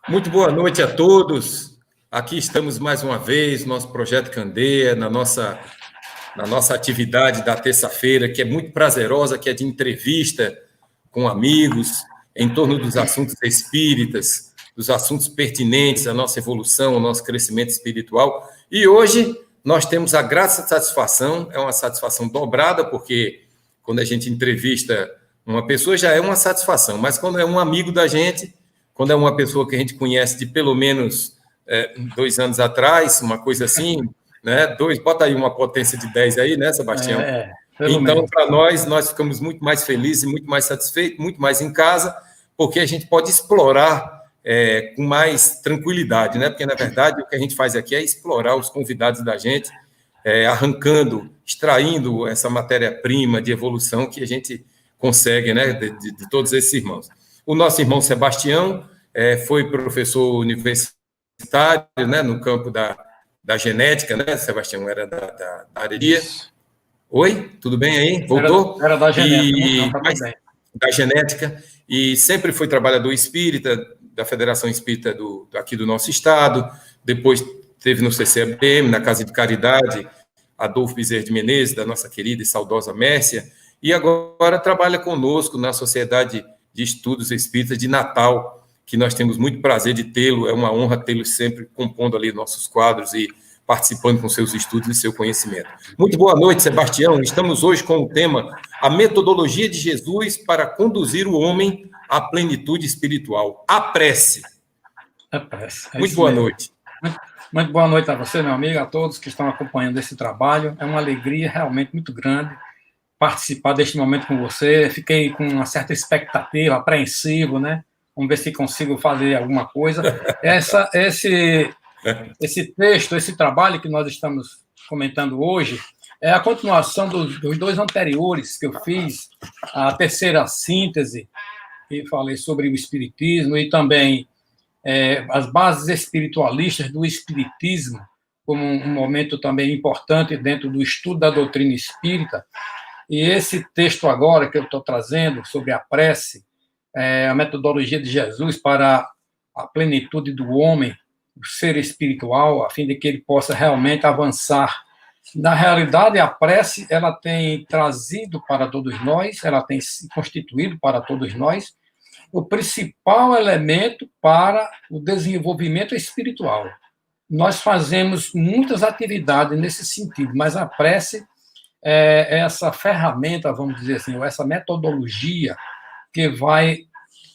Muito boa noite a todos. Aqui estamos mais uma vez, nosso Projeto Candeia, na nossa atividade da terça-feira, que é muito prazerosa, que é de entrevista com amigos, em torno dos assuntos espíritas, dos assuntos pertinentes à nossa evolução, ao nosso crescimento espiritual. E hoje nós temos a grata satisfação, é uma satisfação dobrada, porque quando a gente entrevista uma pessoa já é uma satisfação, mas quando é um amigo da gente, quando é uma pessoa que a gente conhece de pelo menos 2 anos atrás, uma coisa assim, né? Bota aí uma potência de 10 aí, né, Sebastião? Então, para nós ficamos muito mais felizes, muito mais satisfeitos, muito mais em casa, porque a gente pode explorar com mais tranquilidade, né? Porque, na verdade, o que a gente faz aqui é explorar os convidados da gente, arrancando, extraindo essa matéria-prima de evolução que a gente consegue, né, de todos esses irmãos. O nosso irmão Sebastião foi professor universitário, né, no campo da genética, né, Sebastião? Era da área de... Oi, tudo bem aí? Voltou? Era da genética, da genética, e sempre foi trabalhador espírita, da Federação Espírita aqui do nosso estado, depois teve no CCBM, na Casa de Caridade, Adolfo Bezerra de Menezes, da nossa querida e saudosa Mércia, e agora trabalha conosco na Sociedade de Estudos Espíritas de Natal, que nós temos muito prazer de tê-lo, é uma honra tê-lo sempre compondo ali nossos quadros e participando com seus estudos e seu conhecimento. Muito boa noite, Sebastião. Estamos hoje com o tema A Metodologia de Jesus para conduzir o homem à plenitude espiritual. A prece. A prece. Muito boa noite. Muito boa noite a você, meu amigo, a todos que estão acompanhando esse trabalho. É uma alegria realmente muito grande participar deste momento com você. Fiquei com uma certa expectativa, apreensivo, né? Vamos ver se consigo fazer alguma coisa. Esse texto, esse trabalho que nós estamos comentando hoje, é a continuação dos dois anteriores que eu fiz, a terceira síntese, que falei sobre o Espiritismo, e também as bases espiritualistas do Espiritismo, como um momento também importante dentro do estudo da doutrina espírita. E esse texto agora que eu estou trazendo sobre a prece, a metodologia de Jesus para a plenitude do homem, o ser espiritual, a fim de que ele possa realmente avançar. Na realidade, a prece ela tem trazido para todos nós, ela tem se constituído para todos nós o principal elemento para o desenvolvimento espiritual. Nós fazemos muitas atividades nesse sentido, mas a prece é essa ferramenta, vamos dizer assim, ou essa metodologia que vai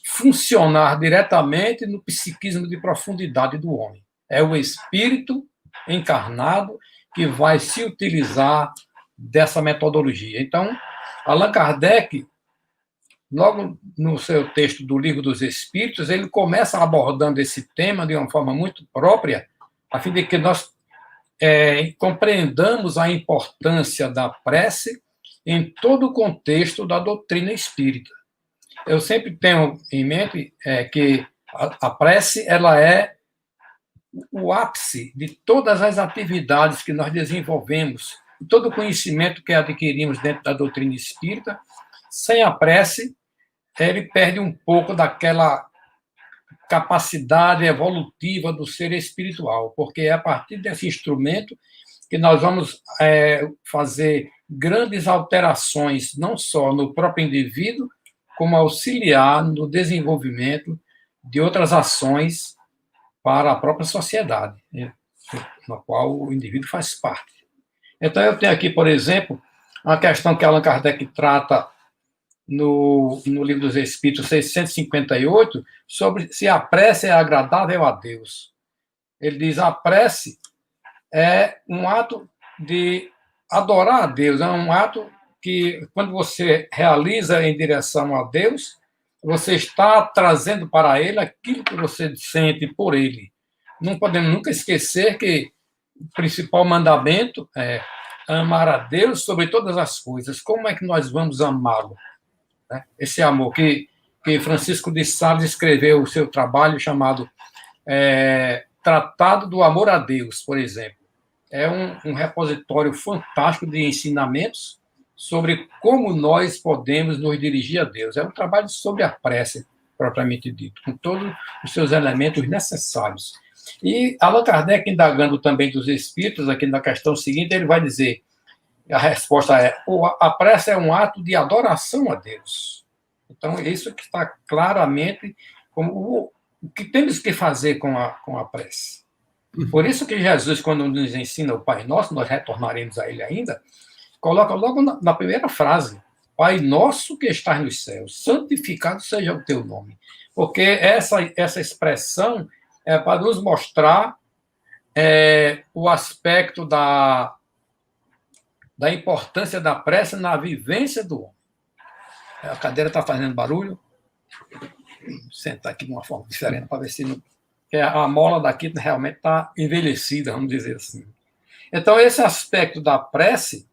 funcionar diretamente no psiquismo de profundidade do homem. É o espírito encarnado que vai se utilizar dessa metodologia. Então, Allan Kardec, logo no seu texto do Livro dos Espíritos, ele começa abordando esse tema de uma forma muito própria, a fim de que nós compreendamos a importância da prece em todo o contexto da doutrina espírita. Eu sempre tenho em mente que a prece ela é o ápice de todas as atividades que nós desenvolvemos, todo o conhecimento que adquirimos dentro da doutrina espírita. Sem a prece, ele perde um pouco daquela capacidade evolutiva do ser espiritual, porque é a partir desse instrumento que nós vamos fazer grandes alterações, não só no próprio indivíduo, como auxiliar no desenvolvimento de outras ações para a própria sociedade, né, na qual o indivíduo faz parte. Então, eu tenho aqui, por exemplo, uma questão que Allan Kardec trata no Livro dos Espíritos 658, sobre se a prece é agradável a Deus. Ele diz, a prece é um ato de adorar a Deus, é um ato que, quando você realiza em direção a Deus, você está trazendo para Ele aquilo que você sente por Ele. Não podemos nunca esquecer que o principal mandamento é amar a Deus sobre todas as coisas. Como é que nós vamos amá-lo? Esse amor que Francisco de Sales escreveu o seu trabalho chamado Tratado do Amor a Deus, por exemplo. É um repositório fantástico de ensinamentos sobre como nós podemos nos dirigir a Deus. É um trabalho sobre a prece, propriamente dito, com todos os seus elementos necessários. E Allan Kardec, indagando também dos espíritos, aqui na questão seguinte, ele vai dizer, a resposta é, a prece é um ato de adoração a Deus. Então, isso que está claramente como o que temos que fazer com a prece. Por isso que Jesus, quando nos ensina o Pai Nosso, nós retornaremos a ele ainda, coloca logo na primeira frase, Pai Nosso que estás nos céus, santificado seja o teu nome. Porque essa expressão é para nos mostrar o aspecto da importância da prece na vivência do homem. A cadeira está fazendo barulho. Vou sentar aqui de uma forma diferente para ver se não... a mola daqui realmente está envelhecida, vamos dizer assim. Então, esse aspecto da prece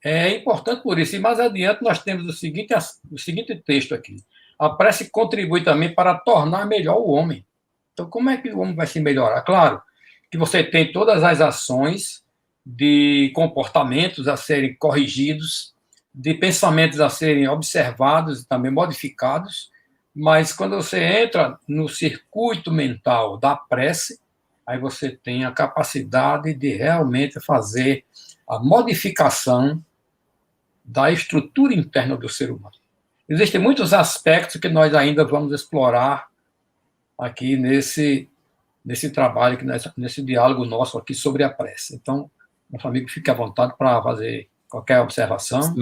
é importante por isso. E mais adiante nós temos o seguinte texto aqui. A prece contribui também para tornar melhor o homem. Então, como é que o homem vai se melhorar? Claro que você tem todas as ações de comportamentos a serem corrigidos, de pensamentos a serem observados e também modificados, mas quando você entra no circuito mental da prece, aí você tem a capacidade de realmente fazer a modificação da estrutura interna do ser humano. Existem muitos aspectos que nós ainda vamos explorar aqui nesse trabalho, nesse diálogo nosso aqui sobre a prece. Então, nosso amigo, fique à vontade para fazer qualquer observação.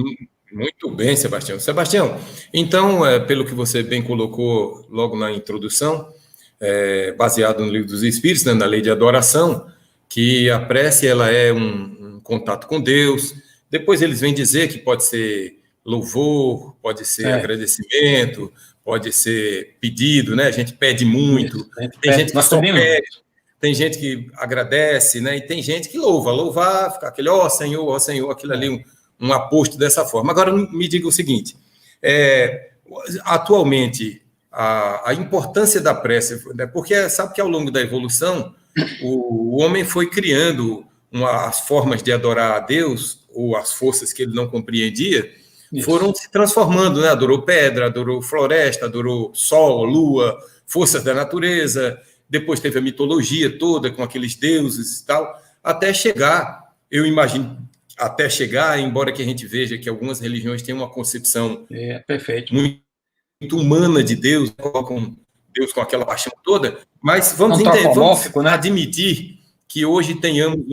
Muito bem, Sebastião. Sebastião, então, pelo que você bem colocou logo na introdução, baseado no Livro dos Espíritos, né, na lei de adoração, que a prece ela é um contato com Deus. Depois eles vêm dizer que pode ser louvor, pode ser agradecimento, pode ser pedido, né? A gente pede muito, tem gente que só pede, tem gente que agradece, né? E tem gente que louvar, fica aquele ó Senhor, aquilo ali, um aposto dessa forma. Agora, me diga o seguinte, atualmente, a importância da prece, né? Porque sabe que ao longo da evolução, o homem foi criando as formas de adorar a Deus, ou as forças que ele não compreendia, foram se transformando, né? Adorou pedra, adorou floresta, adorou sol, lua, forças da natureza, depois teve a mitologia toda com aqueles deuses e tal, até chegar, eu imagino, embora que a gente veja que algumas religiões têm uma concepção muito humana de Deus, colocam Deus com aquela paixão toda, mas vamos admitir que hoje tenhamos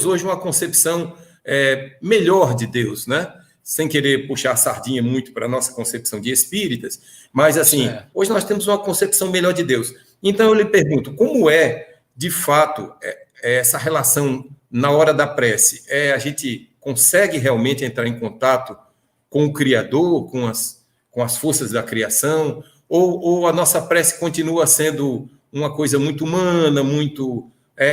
hoje uma concepção melhor de Deus, né? Sem querer puxar a sardinha muito para a nossa concepção de espíritas, mas assim, hoje nós temos uma concepção melhor de Deus. Então eu lhe pergunto, como de fato, essa relação na hora da prece? A gente consegue realmente entrar em contato com o Criador, com as forças da criação, ou a nossa prece continua sendo uma coisa muito humana, muito...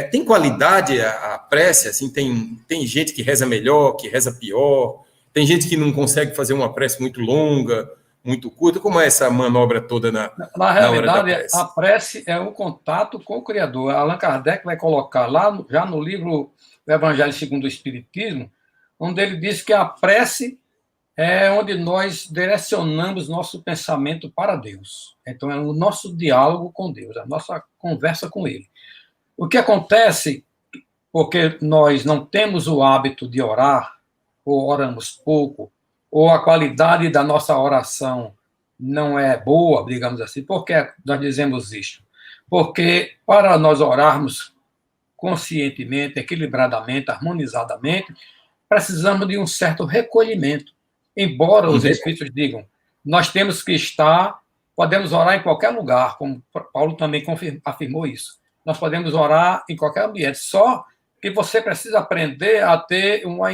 tem qualidade a prece? Assim, tem gente que reza melhor, que reza pior, tem gente que não consegue fazer uma prece muito longa, muito curta. Como é essa manobra toda na realidade, hora da prece? A prece é um contato com o Criador. Allan Kardec vai colocar lá, já no livro do Evangelho segundo o Espiritismo, onde ele diz que a prece é onde nós direcionamos nosso pensamento para Deus. Então, é o nosso diálogo com Deus, a nossa conversa com Ele. O que acontece, porque nós não temos o hábito de orar, ou oramos pouco, ou a qualidade da nossa oração não é boa, digamos assim, por que nós dizemos isso? Porque para nós orarmos conscientemente, equilibradamente, harmonizadamente, precisamos de um certo recolhimento. Embora os Espíritos digam, nós temos que podemos orar em qualquer lugar, como Paulo também afirmou isso. Nós podemos orar em qualquer ambiente, só que você precisa aprender a ter uma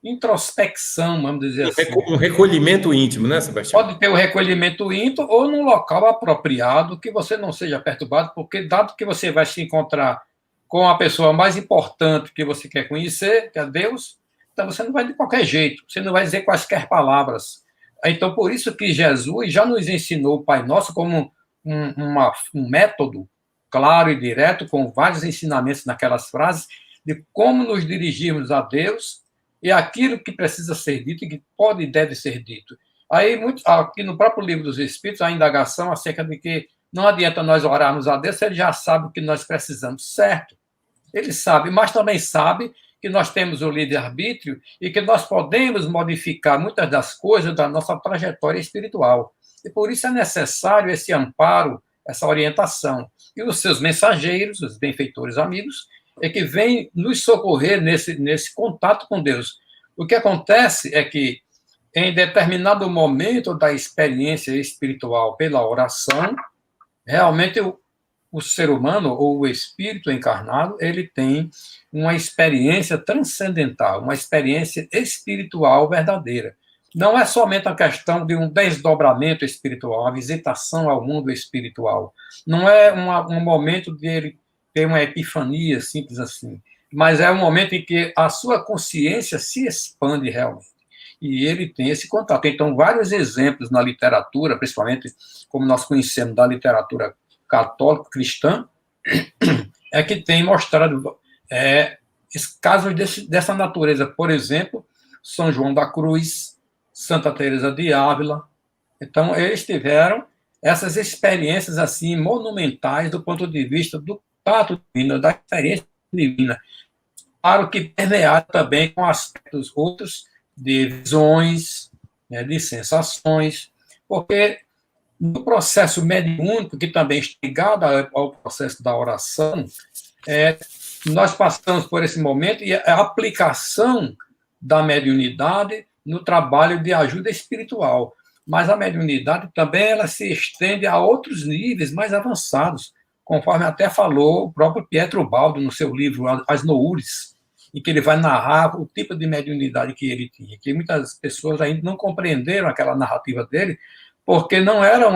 introspecção, vamos dizer assim. Um recolhimento íntimo, né, Sebastião? Pode ter o recolhimento íntimo ou num local apropriado, que você não seja perturbado, porque dado que você vai se encontrar com a pessoa mais importante que você quer conhecer, que é Deus, então você não vai de qualquer jeito, você não vai dizer quaisquer palavras. Então, por isso que Jesus já nos ensinou o Pai Nosso como um método claro e direto, com vários ensinamentos naquelas frases, de como nos dirigirmos a Deus e aquilo que precisa ser dito e que pode e deve ser dito. Aí, aqui no próprio Livro dos Espíritos, a indagação acerca de que não adianta nós orarmos a Deus, ele já sabe o que nós precisamos, certo? Ele sabe, mas também sabe que nós temos o livre-arbítrio e que nós podemos modificar muitas das coisas da nossa trajetória espiritual. E por isso é necessário esse amparo, essa orientação. E os seus mensageiros, os benfeitores amigos, é que vêm nos socorrer nesse contato com Deus. O que acontece é que, em determinado momento da experiência espiritual pela oração, realmente o ser humano, ou o espírito encarnado, ele tem uma experiência transcendental, uma experiência espiritual verdadeira. Não é somente a questão de um desdobramento espiritual, uma visitação ao mundo espiritual. Não é um momento de ele ter uma epifania, simples assim. Mas é um momento em que a sua consciência se expande realmente. E ele tem esse contato. Então, vários exemplos na literatura, principalmente como nós conhecemos da literatura católica cristã, é que tem mostrado casos dessa natureza. Por exemplo, São João da Cruz, Santa Teresa de Ávila. Então, eles tiveram essas experiências assim monumentais do ponto de vista do tato divino, da experiência divina. Claro que permeado também com aspectos outros de visões, né, de sensações, porque no processo mediúnico, que também está ligado ao processo da oração, nós passamos por esse momento e a aplicação da mediunidade no trabalho de ajuda espiritual. Mas a mediunidade também ela se estende a outros níveis mais avançados, conforme até falou o próprio Pietro Baldo no seu livro As Noures, em que ele vai narrar o tipo de mediunidade que ele tinha, que muitas pessoas ainda não compreenderam aquela narrativa dele, porque não era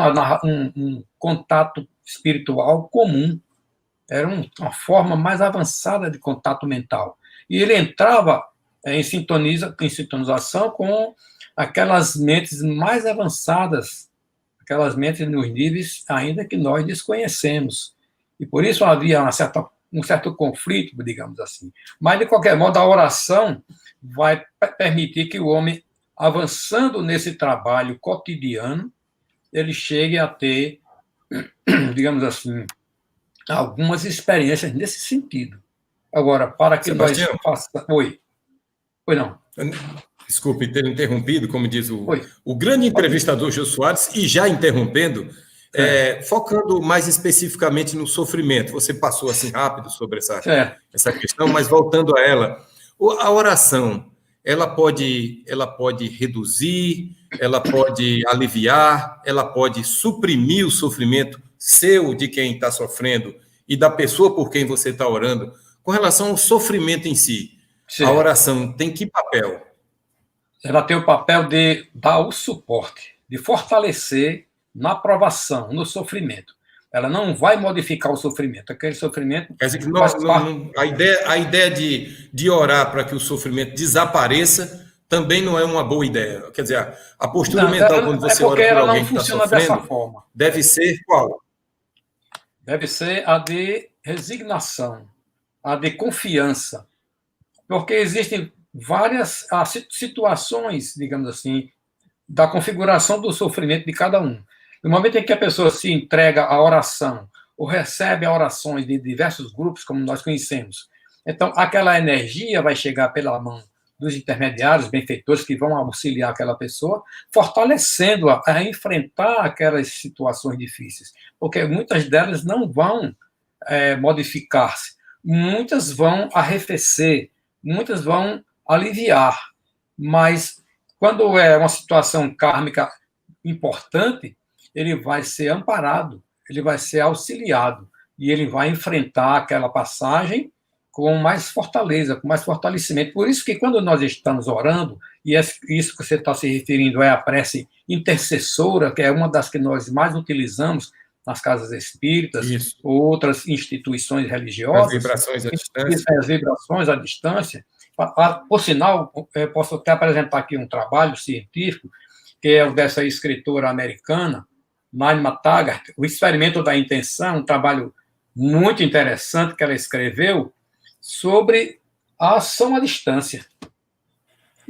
um contato espiritual comum, era uma forma mais avançada de contato mental. E ele entrava em sintonização com aquelas mentes mais avançadas, aquelas mentes nos níveis ainda que nós desconhecemos. E por isso havia um certo conflito, digamos assim. Mas, de qualquer modo, a oração vai permitir que o homem, avançando nesse trabalho cotidiano, ele chegue a ter, digamos assim, algumas experiências nesse sentido. Agora, para que Sebastião, nós façamos... Oi. Oi, não. Desculpe ter interrompido, como diz o grande entrevistador Jô Soares, e já interrompendo, focando mais especificamente no sofrimento. Você passou assim rápido sobre essa questão, mas voltando a ela, a oração, ela pode reduzir, ela pode aliviar, ela pode suprimir o sofrimento seu, de quem está sofrendo, e da pessoa por quem você está orando, com relação ao sofrimento em si. Sim. A oração tem que papel? Ela tem o papel de dar o suporte, de fortalecer na provação, no sofrimento. Ela não vai modificar o sofrimento. Aquele sofrimento... Quer dizer que a ideia de orar para que o sofrimento desapareça também não é uma boa ideia. Quer dizer, a postura mental quando você ora por alguém que está sofrendo deve ser qual? Deve ser a de resignação, a de confiança. Porque existem várias situações, digamos assim, da configuração do sofrimento de cada um. No momento em que a pessoa se entrega à oração, ou recebe orações de diversos grupos, como nós conhecemos, então aquela energia vai chegar pela mão dos intermediários, benfeitores, que vão auxiliar aquela pessoa, fortalecendo-a a enfrentar aquelas situações difíceis. Porque muitas delas não vão modificar-se, muitas vão arrefecer, muitas vão aliviar, mas quando é uma situação kármica importante, ele vai ser amparado, ele vai ser auxiliado, e ele vai enfrentar aquela passagem com mais fortaleza, com mais fortalecimento. Por isso que quando nós estamos orando, e isso que você está se referindo é a prece intercessora, que é uma das que nós mais utilizamos nas casas espíritas, isso, ou outras instituições religiosas. As vibrações à distância. As vibrações à distância. Por sinal, eu posso até apresentar aqui um trabalho científico, que é o dessa escritora americana, Naima Taggart, O Experimento da Intenção, um trabalho muito interessante que ela escreveu sobre a ação à distância.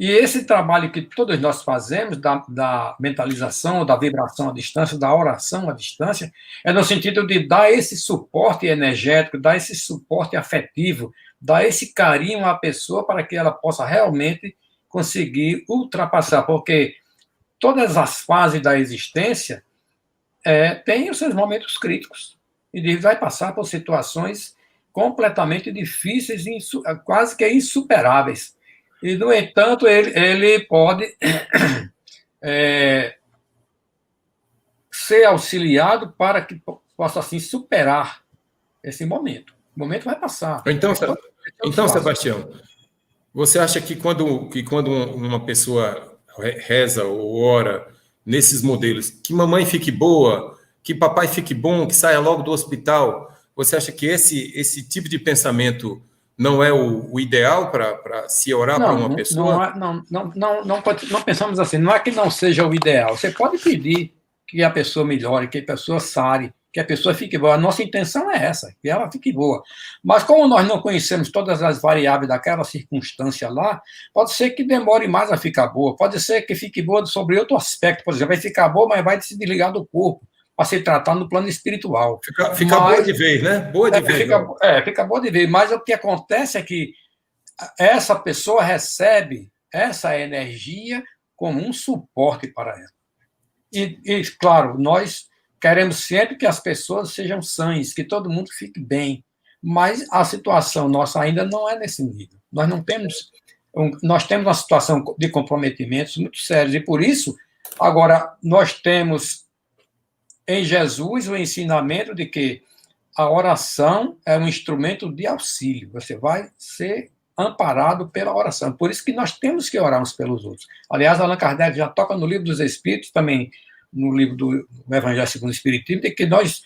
E esse trabalho que todos nós fazemos, da mentalização, da vibração à distância, da oração à distância, é no sentido de dar esse suporte energético, dar esse suporte afetivo, dar esse carinho à pessoa para que ela possa realmente conseguir ultrapassar, porque todas as fases da existência têm os seus momentos críticos, e vai passar por situações completamente difíceis, quase que insuperáveis. E, no entanto, ele pode ser auxiliado para que possa, assim, superar esse momento. O momento vai passar. Então, Sebastião, você acha que quando uma pessoa reza ou ora nesses modelos, que mamãe fique boa, que papai fique bom, que saia logo do hospital, você acha que esse tipo de pensamento não é o ideal para se orar para uma pessoa? Não pensamos assim. Não é que não seja o ideal. Você pode pedir que a pessoa melhore, que a pessoa sare, que a pessoa fique boa. A nossa intenção é essa, que ela fique boa. Mas como nós não conhecemos todas as variáveis daquela circunstância lá, pode ser que demore mais a ficar boa, pode ser que fique boa sobre outro aspecto. Por exemplo, vai ficar boa, mas vai se desligar do corpo para se tratar no plano espiritual. Fica boa de vez, né? Boa de vez. Fica boa de vez. Mas o que acontece é que essa pessoa recebe essa energia como um suporte para ela. E claro, nós queremos sempre que as pessoas sejam sãs, que todo mundo fique bem. Mas a situação nossa ainda não é nesse nível. Nós temos uma situação de comprometimentos muito sérios. E por isso, agora, nós temos em Jesus o ensinamento de que a oração é um instrumento de auxílio. Você vai ser amparado pela oração. Por isso que nós temos que orar uns pelos outros. Aliás, Allan Kardec já toca no Livro dos Espíritos, também no livro do Evangelho segundo o Espiritismo, de que nós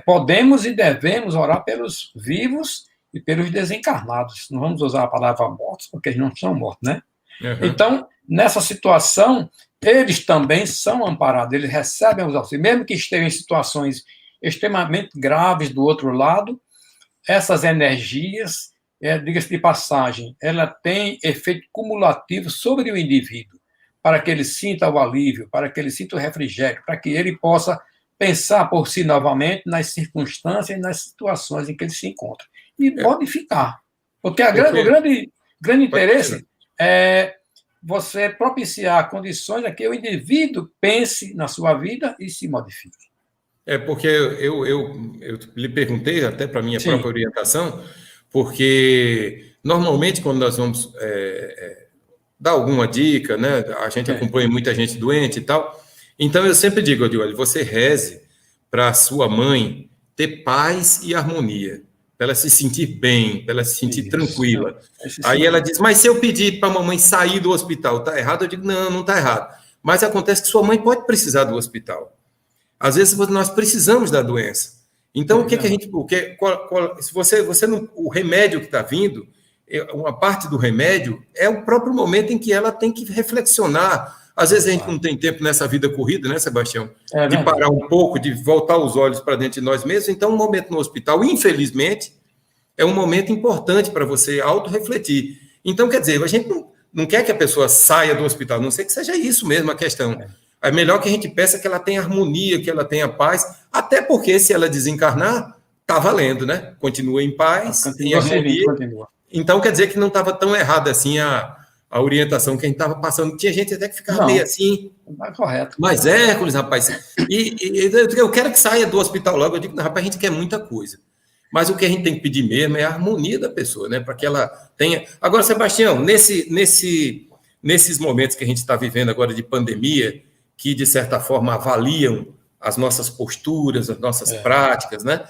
podemos e devemos orar pelos vivos e pelos desencarnados. Não vamos usar a palavra mortos, porque eles não são mortos, né? Uhum. Então, nessa situação, eles também são amparados, eles recebem os auxílios, mesmo que estejam em situações extremamente graves do outro lado, essas energias, diga-se de passagem, ela tem efeito cumulativo sobre o indivíduo, para que ele sinta o alívio, para que ele sinta o refrigério, para que ele possa pensar por si novamente nas circunstâncias e nas situações em que ele se encontra. E modificar. Porque o grande interesse é você propiciar condições a que o indivíduo pense na sua vida e se modifique. Porque eu lhe perguntei, até para a minha própria orientação, porque normalmente quando nós vamos dar alguma dica, né, a gente acompanha muita gente doente e tal, então eu sempre digo, olha, você reze para a sua mãe ter paz e harmonia, para ela se sentir bem, para ela se sentir tranquila. Aí ela diz, mas se eu pedir para a mamãe sair do hospital, está errado? Eu digo, não está errado. Mas acontece que sua mãe pode precisar do hospital. Às vezes nós precisamos da doença. Então, o que a gente... se você não, o remédio que está vindo, uma parte do remédio é o próprio momento em que ela tem que reflexionar. Às vezes a gente não tem tempo nessa vida corrida, né, Sebastião? De parar um pouco, de voltar os olhos para dentro de nós mesmos. Então, um momento no hospital, infelizmente, é um momento importante para você autorrefletir. Então, quer dizer, a gente não quer que a pessoa saia do hospital, não sei que seja isso mesmo a questão. É melhor que a gente peça que ela tenha harmonia, que ela tenha paz, até porque se ela desencarnar, está valendo, né? Continua em paz, em harmonia. Então, quer dizer que não estava tão errada assim a orientação que a gente estava passando. Tinha gente até que ficava meio assim. Não é correto. Mas Hércules, rapaz. E eu quero que saia do hospital logo. Eu digo, rapaz, a gente quer muita coisa. Mas o que a gente tem que pedir mesmo é a harmonia da pessoa, né? Para que ela tenha. Agora, Sebastião, nesses momentos que a gente está vivendo agora de pandemia, que de certa forma avaliam as nossas posturas, as nossas práticas, né?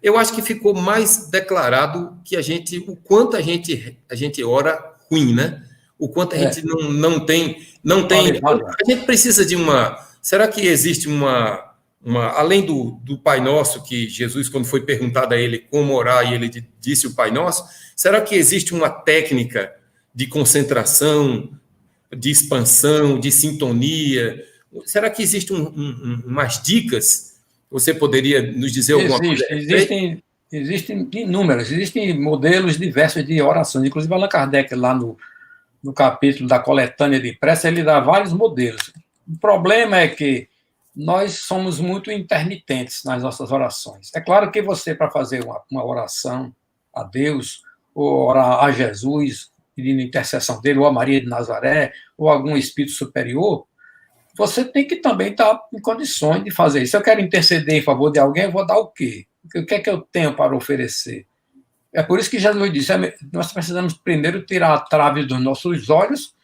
Eu acho que ficou mais declarado que o quanto a gente ora ruim, né? O quanto a gente não tem. A gente precisa de uma. Será que existe além do Pai Nosso, que Jesus, quando foi perguntado a ele como orar, e ele disse o Pai Nosso, será que existe uma técnica de concentração, de expansão, de sintonia? Será que existem umas dicas? Você poderia nos dizer alguma coisa? Existem inúmeros, existem modelos diversos de orações. Inclusive, Allan Kardec, lá no no capítulo da coletânea de prece, ele dá vários modelos. O problema é que nós somos muito intermitentes nas nossas orações. É claro que você, para fazer uma oração a Deus, ou orar a Jesus, pedindo intercessão dele, ou a Maria de Nazaré, ou algum espírito superior, você tem que também estar em condições de fazer isso. Se eu quero interceder em favor de alguém, eu vou dar o quê? O que é que eu tenho para oferecer? É por isso que Jesus disse, nós precisamos primeiro tirar a trave dos nossos olhos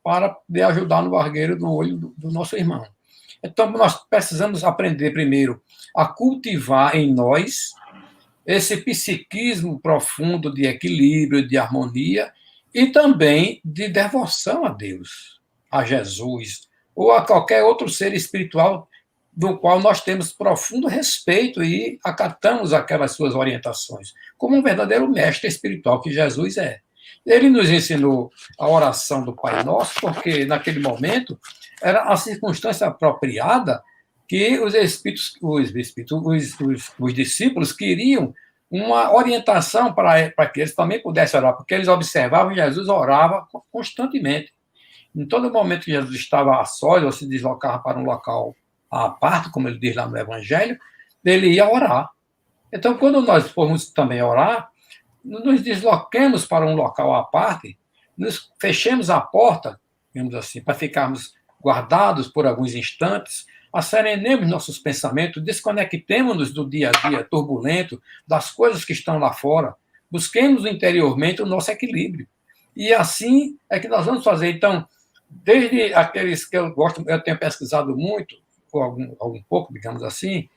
para poder ajudar no bargueiro do olho do nosso irmão. Então, nós precisamos aprender primeiro a cultivar em nós esse psiquismo profundo de equilíbrio, de harmonia e também de devoção a Deus, a Jesus, ou a qualquer outro ser espiritual do qual nós temos profundo respeito e acatamos aquelas suas orientações, como um verdadeiro mestre espiritual que Jesus é. Ele nos ensinou a oração do Pai Nosso, porque naquele momento era a circunstância apropriada que os discípulos queriam uma orientação para que eles também pudessem orar, porque eles observavam que Jesus orava constantemente. Em todo momento que Jesus estava a sós ou se deslocava para um local à parte, como ele diz lá no Evangelho, ele ia orar. Então, quando nós formos também orar, nos desloquemos para um local à parte, nos fechemos a porta, digamos assim, para ficarmos guardados por alguns instantes, asserenemos nossos pensamentos, desconectemos-nos do dia a dia turbulento, das coisas que estão lá fora, busquemos interiormente o nosso equilíbrio. E assim é que nós vamos fazer. Então, desde aqueles que eu tenho pesquisado muito, ou algum pouco, digamos assim,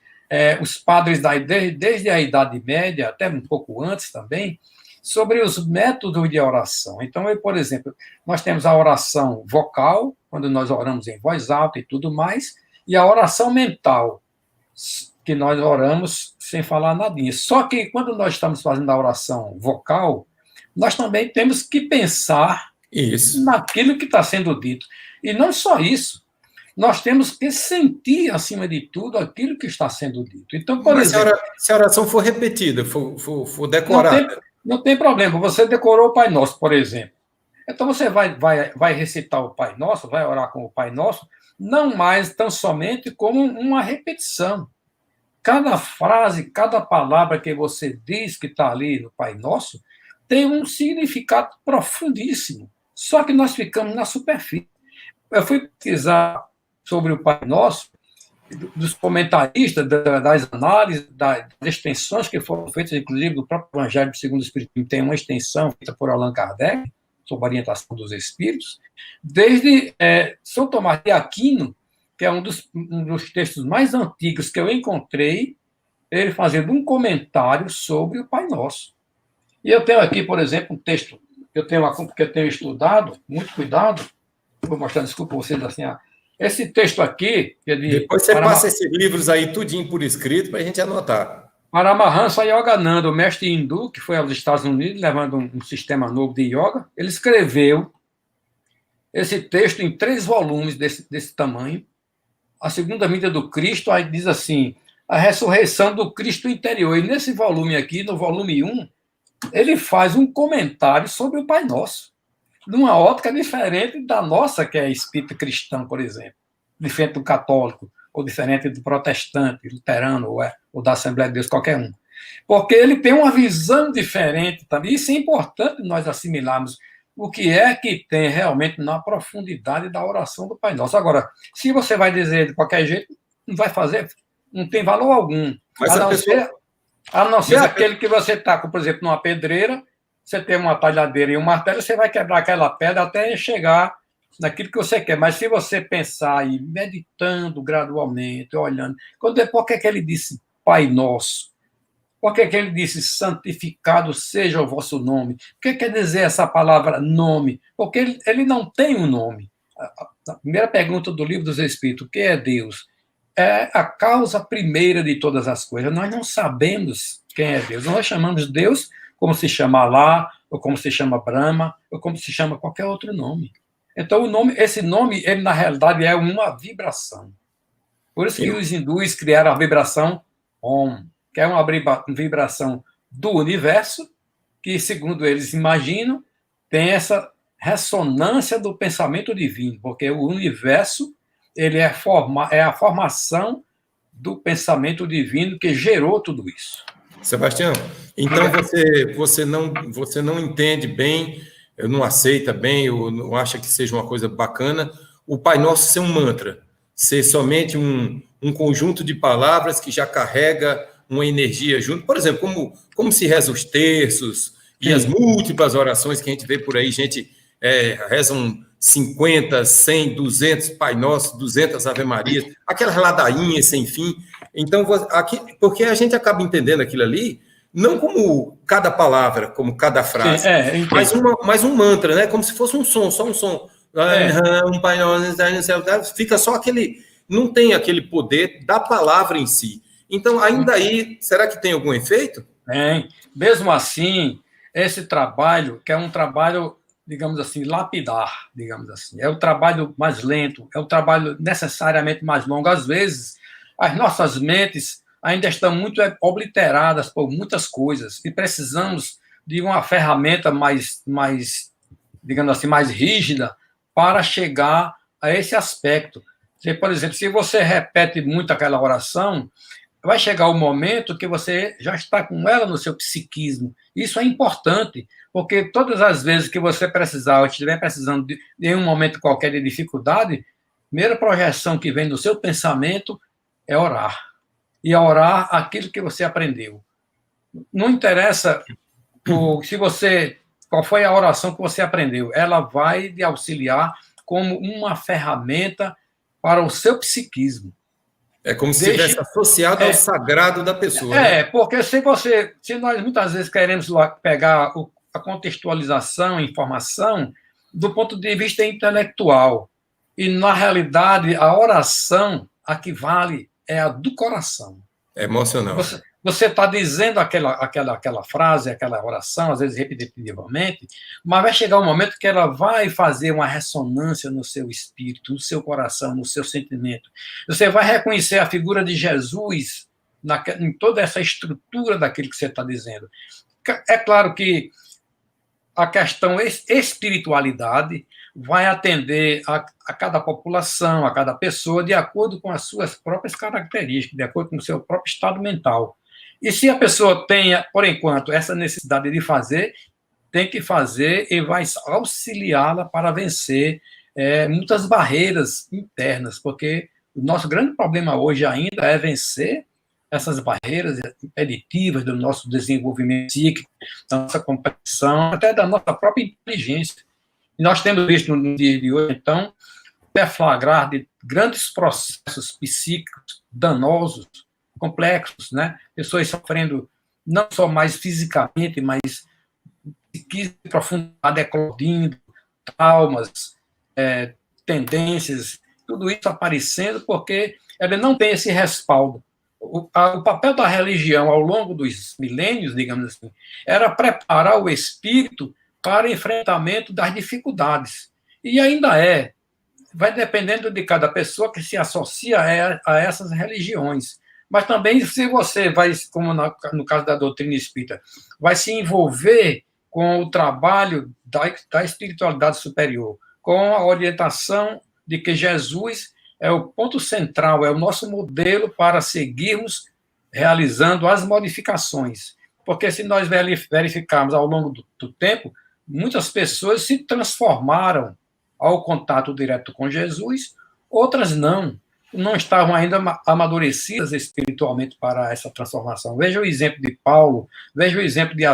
os padres desde a Idade Média, até um pouco antes também, sobre os métodos de oração. Então, por exemplo, nós temos a oração vocal, quando nós oramos em voz alta e tudo mais, e a oração mental, que nós oramos sem falar nadinha. Só que quando nós estamos fazendo a oração vocal, nós também temos que pensar naquilo que está sendo dito. E não só isso, nós temos que sentir, acima de tudo, aquilo que está sendo dito. Então, por exemplo... Se a oração for repetida, for decorada... Não tem problema. Você decorou o Pai Nosso, por exemplo. Então, você vai recitar o Pai Nosso, vai orar com o Pai Nosso, não mais tão somente como uma repetição. Cada frase, cada palavra que você diz que está ali no Pai Nosso, tem um significado profundíssimo. Só que nós ficamos na superfície. Eu fui pesquisar sobre o Pai Nosso, dos comentaristas, das análises, das extensões que foram feitas, inclusive do próprio Evangelho segundo o Espiritismo, tem uma extensão feita por Allan Kardec, sob a orientação dos Espíritos, desde São Tomás de Aquino, que é um dos textos mais antigos que eu encontrei, ele fazendo um comentário sobre o Pai Nosso. E eu tenho aqui, por exemplo, um texto que eu tenho estudado, muito cuidado, vou mostrar, desculpa vocês, assim, esse texto aqui... Depois você passa esses livros aí tudinho por escrito para a gente anotar. Paramahansa Yogananda, o mestre hindu, que foi aos Estados Unidos, levando um sistema novo de yoga, ele escreveu esse texto em 3 volumes desse tamanho. A segunda vinda do Cristo, aí diz assim, a ressurreição do Cristo interior. E nesse volume aqui, no volume 1, ele faz um comentário sobre o Pai Nosso, numa ótica diferente da nossa, que é espírita cristã, por exemplo, diferente do católico, ou diferente do protestante, luterano, ou da Assembleia de Deus, qualquer um. Porque ele tem uma visão diferente também. Isso é importante nós assimilarmos o que é que tem realmente na profundidade da oração do Pai Nosso. Agora, se você vai dizer de qualquer jeito, não vai fazer, não tem valor algum. Mas a não ser aquele que você está, por exemplo, numa pedreira, você tem uma talhadeira e um martelo, você vai quebrar aquela pedra até chegar naquilo que você quer. Mas se você pensar e meditando gradualmente, olhando... Por que ele disse Pai Nosso? Por que ele disse santificado seja o vosso nome? O que quer dizer essa palavra nome? Porque ele não tem um nome. A primeira pergunta do Livro dos Espíritos, o que é Deus? É a causa primeira de todas as coisas. Nós não sabemos quem é Deus. Nós chamamos Deus como se chama Alá, ou como se chama Brahma, ou como se chama qualquer outro nome. Então, esse nome, ele na realidade é uma vibração. Por isso que os hindus criaram a vibração Om, que é uma vibração do universo, que, segundo eles imaginam, tem essa ressonância do pensamento divino, porque o universo ele é a formação do pensamento divino que gerou tudo isso. Sebastião, então você não entende bem, não aceita bem, ou não acha que seja uma coisa bacana o Pai Nosso ser um mantra, ser somente um conjunto de palavras que já carrega uma energia junto. Por exemplo, como se reza os terços e as múltiplas orações que a gente vê por aí, gente rezam 50, 100, 200 Pai Nosso, 200 Ave Marias, aquelas ladainhas sem fim. Então, aqui, porque a gente acaba entendendo aquilo ali, não como cada palavra, como cada frase, mas um mantra, né? Como se fosse um som, só um som. Um Pai Nosso, fica só aquele. Não tem aquele poder da palavra em si. Então, ainda aí, será que tem algum efeito? Mesmo assim, esse trabalho, que é um trabalho, digamos assim, lapidar, digamos assim, é o trabalho mais lento, é o trabalho necessariamente mais longo. Às vezes, as nossas mentes ainda estão muito obliteradas por muitas coisas e precisamos de uma ferramenta mais, digamos assim, mais rígida para chegar a esse aspecto. Por exemplo, se você repete muito aquela oração, vai chegar o momento que você já está com ela no seu psiquismo. Isso é importante, porque todas as vezes que você precisar, ou estiver precisando de um momento qualquer de dificuldade, a primeira projeção que vem no seu pensamento é orar. E orar aquilo que você aprendeu. Não interessa qual foi a oração que você aprendeu, ela vai lhe auxiliar como uma ferramenta para o seu psiquismo. É como se estivesse associado ao sagrado da pessoa. Né? Porque se nós muitas vezes queremos pegar a contextualização, a informação, do ponto de vista intelectual, e na realidade a oração, a que vale, é a do coração. É emocional. Você está dizendo aquela frase, aquela oração, às vezes repetitivamente, mas vai chegar um momento que ela vai fazer uma ressonância no seu espírito, no seu coração, no seu sentimento. Você vai reconhecer a figura de Jesus em toda essa estrutura daquilo que você está dizendo. É claro que a questão espiritualidade vai atender a cada população, a cada pessoa, de acordo com as suas próprias características, de acordo com o seu próprio estado mental. E se a pessoa tenha, por enquanto, essa necessidade de fazer, tem que fazer e vai auxiliá-la para vencer muitas barreiras internas, porque o nosso grande problema hoje ainda é vencer essas barreiras impeditivas do nosso desenvolvimento psíquico, da nossa compreensão, até da nossa própria inteligência. E nós temos visto no dia de hoje, então, deflagrar de grandes processos psíquicos danosos, complexos, né? Pessoas sofrendo não só mais fisicamente, mas psiquismo de profundidade eclodindo, traumas, tendências, tudo isso aparecendo porque ela não tem esse respaldo. O papel da religião ao longo dos milênios, digamos assim, era preparar o espírito para o enfrentamento das dificuldades. E ainda vai dependendo de cada pessoa que se associa a essas religiões. Mas também, se você vai, como no caso da doutrina espírita, vai se envolver com o trabalho da espiritualidade superior, com a orientação de que Jesus é o ponto central, é o nosso modelo para seguirmos realizando as modificações. Porque se nós verificarmos ao longo do tempo, muitas pessoas se transformaram ao contato direto com Jesus, outras não estavam ainda amadurecidas espiritualmente para essa transformação. Veja o exemplo de Paulo, veja o exemplo de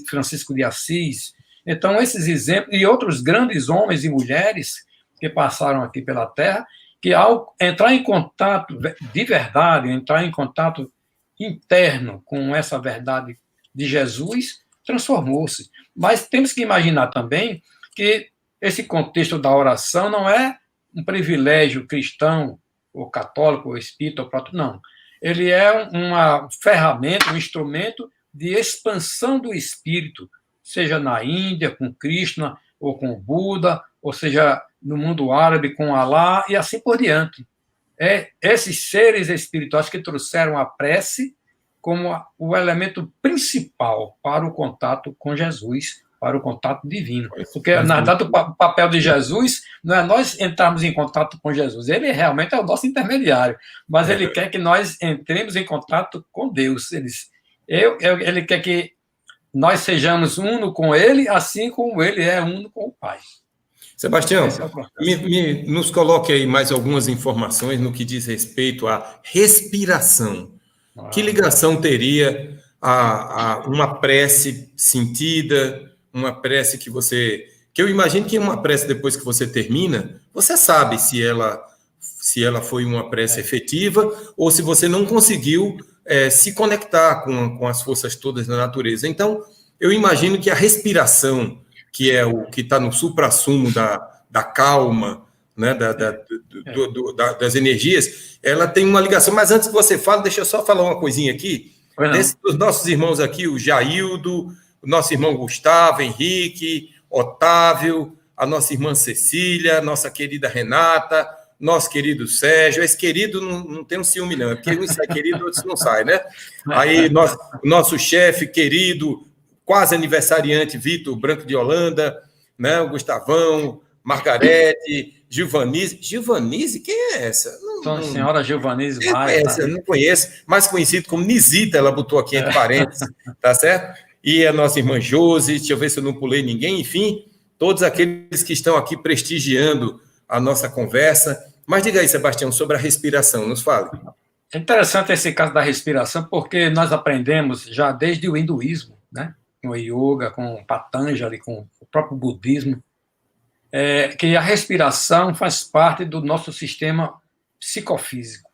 Francisco de Assis. Então, esses exemplos e outros grandes homens e mulheres que passaram aqui pela Terra, que ao entrar em contato de verdade, entrar em contato interno com essa verdade de Jesus, transformou-se. Mas temos que imaginar também que esse contexto da oração não é um privilégio cristão, ou católico, ou espírita, ou próprio, não. Ele é uma ferramenta, um instrumento de expansão do espírito, seja na Índia, com Krishna, ou com Buda, ou seja, no mundo árabe, com Alá, e assim por diante. Esses seres espirituais que trouxeram a prece como o elemento principal para o contato com Jesus para o contato divino. Porque, na verdade, o papel de Jesus não é nós entrarmos em contato com Jesus, ele realmente é o nosso intermediário, mas ele quer que nós entremos em contato com Deus. Ele quer que nós sejamos uno com ele, assim como ele é uno com o Pai. Sebastião, nos coloque aí mais algumas informações no que diz respeito à respiração. Que ligação teria a uma prece sentida, uma prece que eu imagino que uma prece depois que você termina, você sabe se ela foi uma prece efetiva ou se você não conseguiu se conectar com as forças todas da natureza. Então, eu imagino que a respiração, que é o que está no suprassumo da calma, né, das energias, ela tem uma ligação. Mas antes que você fale, deixa eu só falar uma coisinha aqui. Dos nossos irmãos aqui, o Jaildo, o nosso irmão Gustavo, Henrique, Otávio, a nossa irmã Cecília, nossa querida Renata, nosso querido Sérgio. Esse querido não tem um ciúme, não, é porque uns sai querido, outros não sai, né? Aí, nosso chefe querido, quase aniversariante, Vitor Branco de Holanda, né? O Gustavão, Margarete, Gilvanise. Gilvanise? Quem é essa? Senhora Gilvanise Maia. Essa, não conheço, mais conhecido como Nisita, ela botou aqui entre parênteses, tá certo? E a nossa irmã Josi, deixa eu ver se eu não pulei ninguém, enfim, todos aqueles que estão aqui prestigiando a nossa conversa. Mas diga aí, Sebastião, sobre a respiração, nos fale. É interessante esse caso da respiração, porque nós aprendemos já desde o hinduísmo, né? Com o yoga, com o Patanjali, com o próprio budismo, que a respiração faz parte do nosso sistema psicofísico.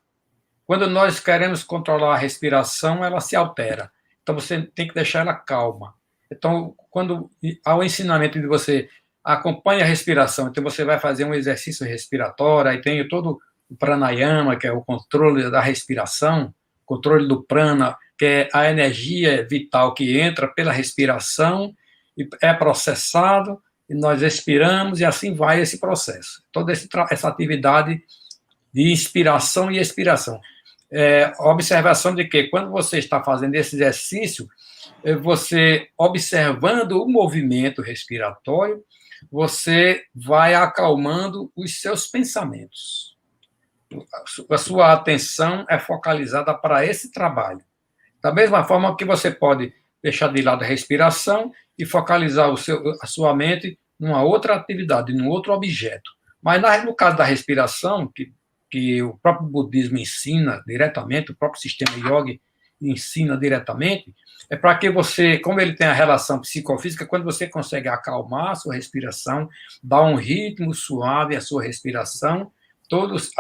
Quando nós queremos controlar a respiração, ela se altera. Então, você tem que deixar ela calma. Então, quando há o ensinamento de você acompanha a respiração, então você vai fazer um exercício respiratório, aí tem todo o pranayama, que é o controle da respiração, controle do prana, que é a energia vital que entra pela respiração e é processado, e nós expiramos, e assim vai esse processo. Toda essa atividade de inspiração e expiração. Observação de que, quando você está fazendo esse exercício, você, observando o movimento respiratório, você vai acalmando os seus pensamentos. A sua atenção é focalizada para esse trabalho. Da mesma forma que você pode deixar de lado a respiração e focalizar a sua mente numa outra atividade, num outro objeto. Mas, no caso da respiração, que o próprio budismo ensina diretamente, o próprio sistema yoga ensina diretamente, é para que você, como ele tem a relação psicofísica, quando você consegue acalmar a sua respiração, dar um ritmo suave à sua respiração, todos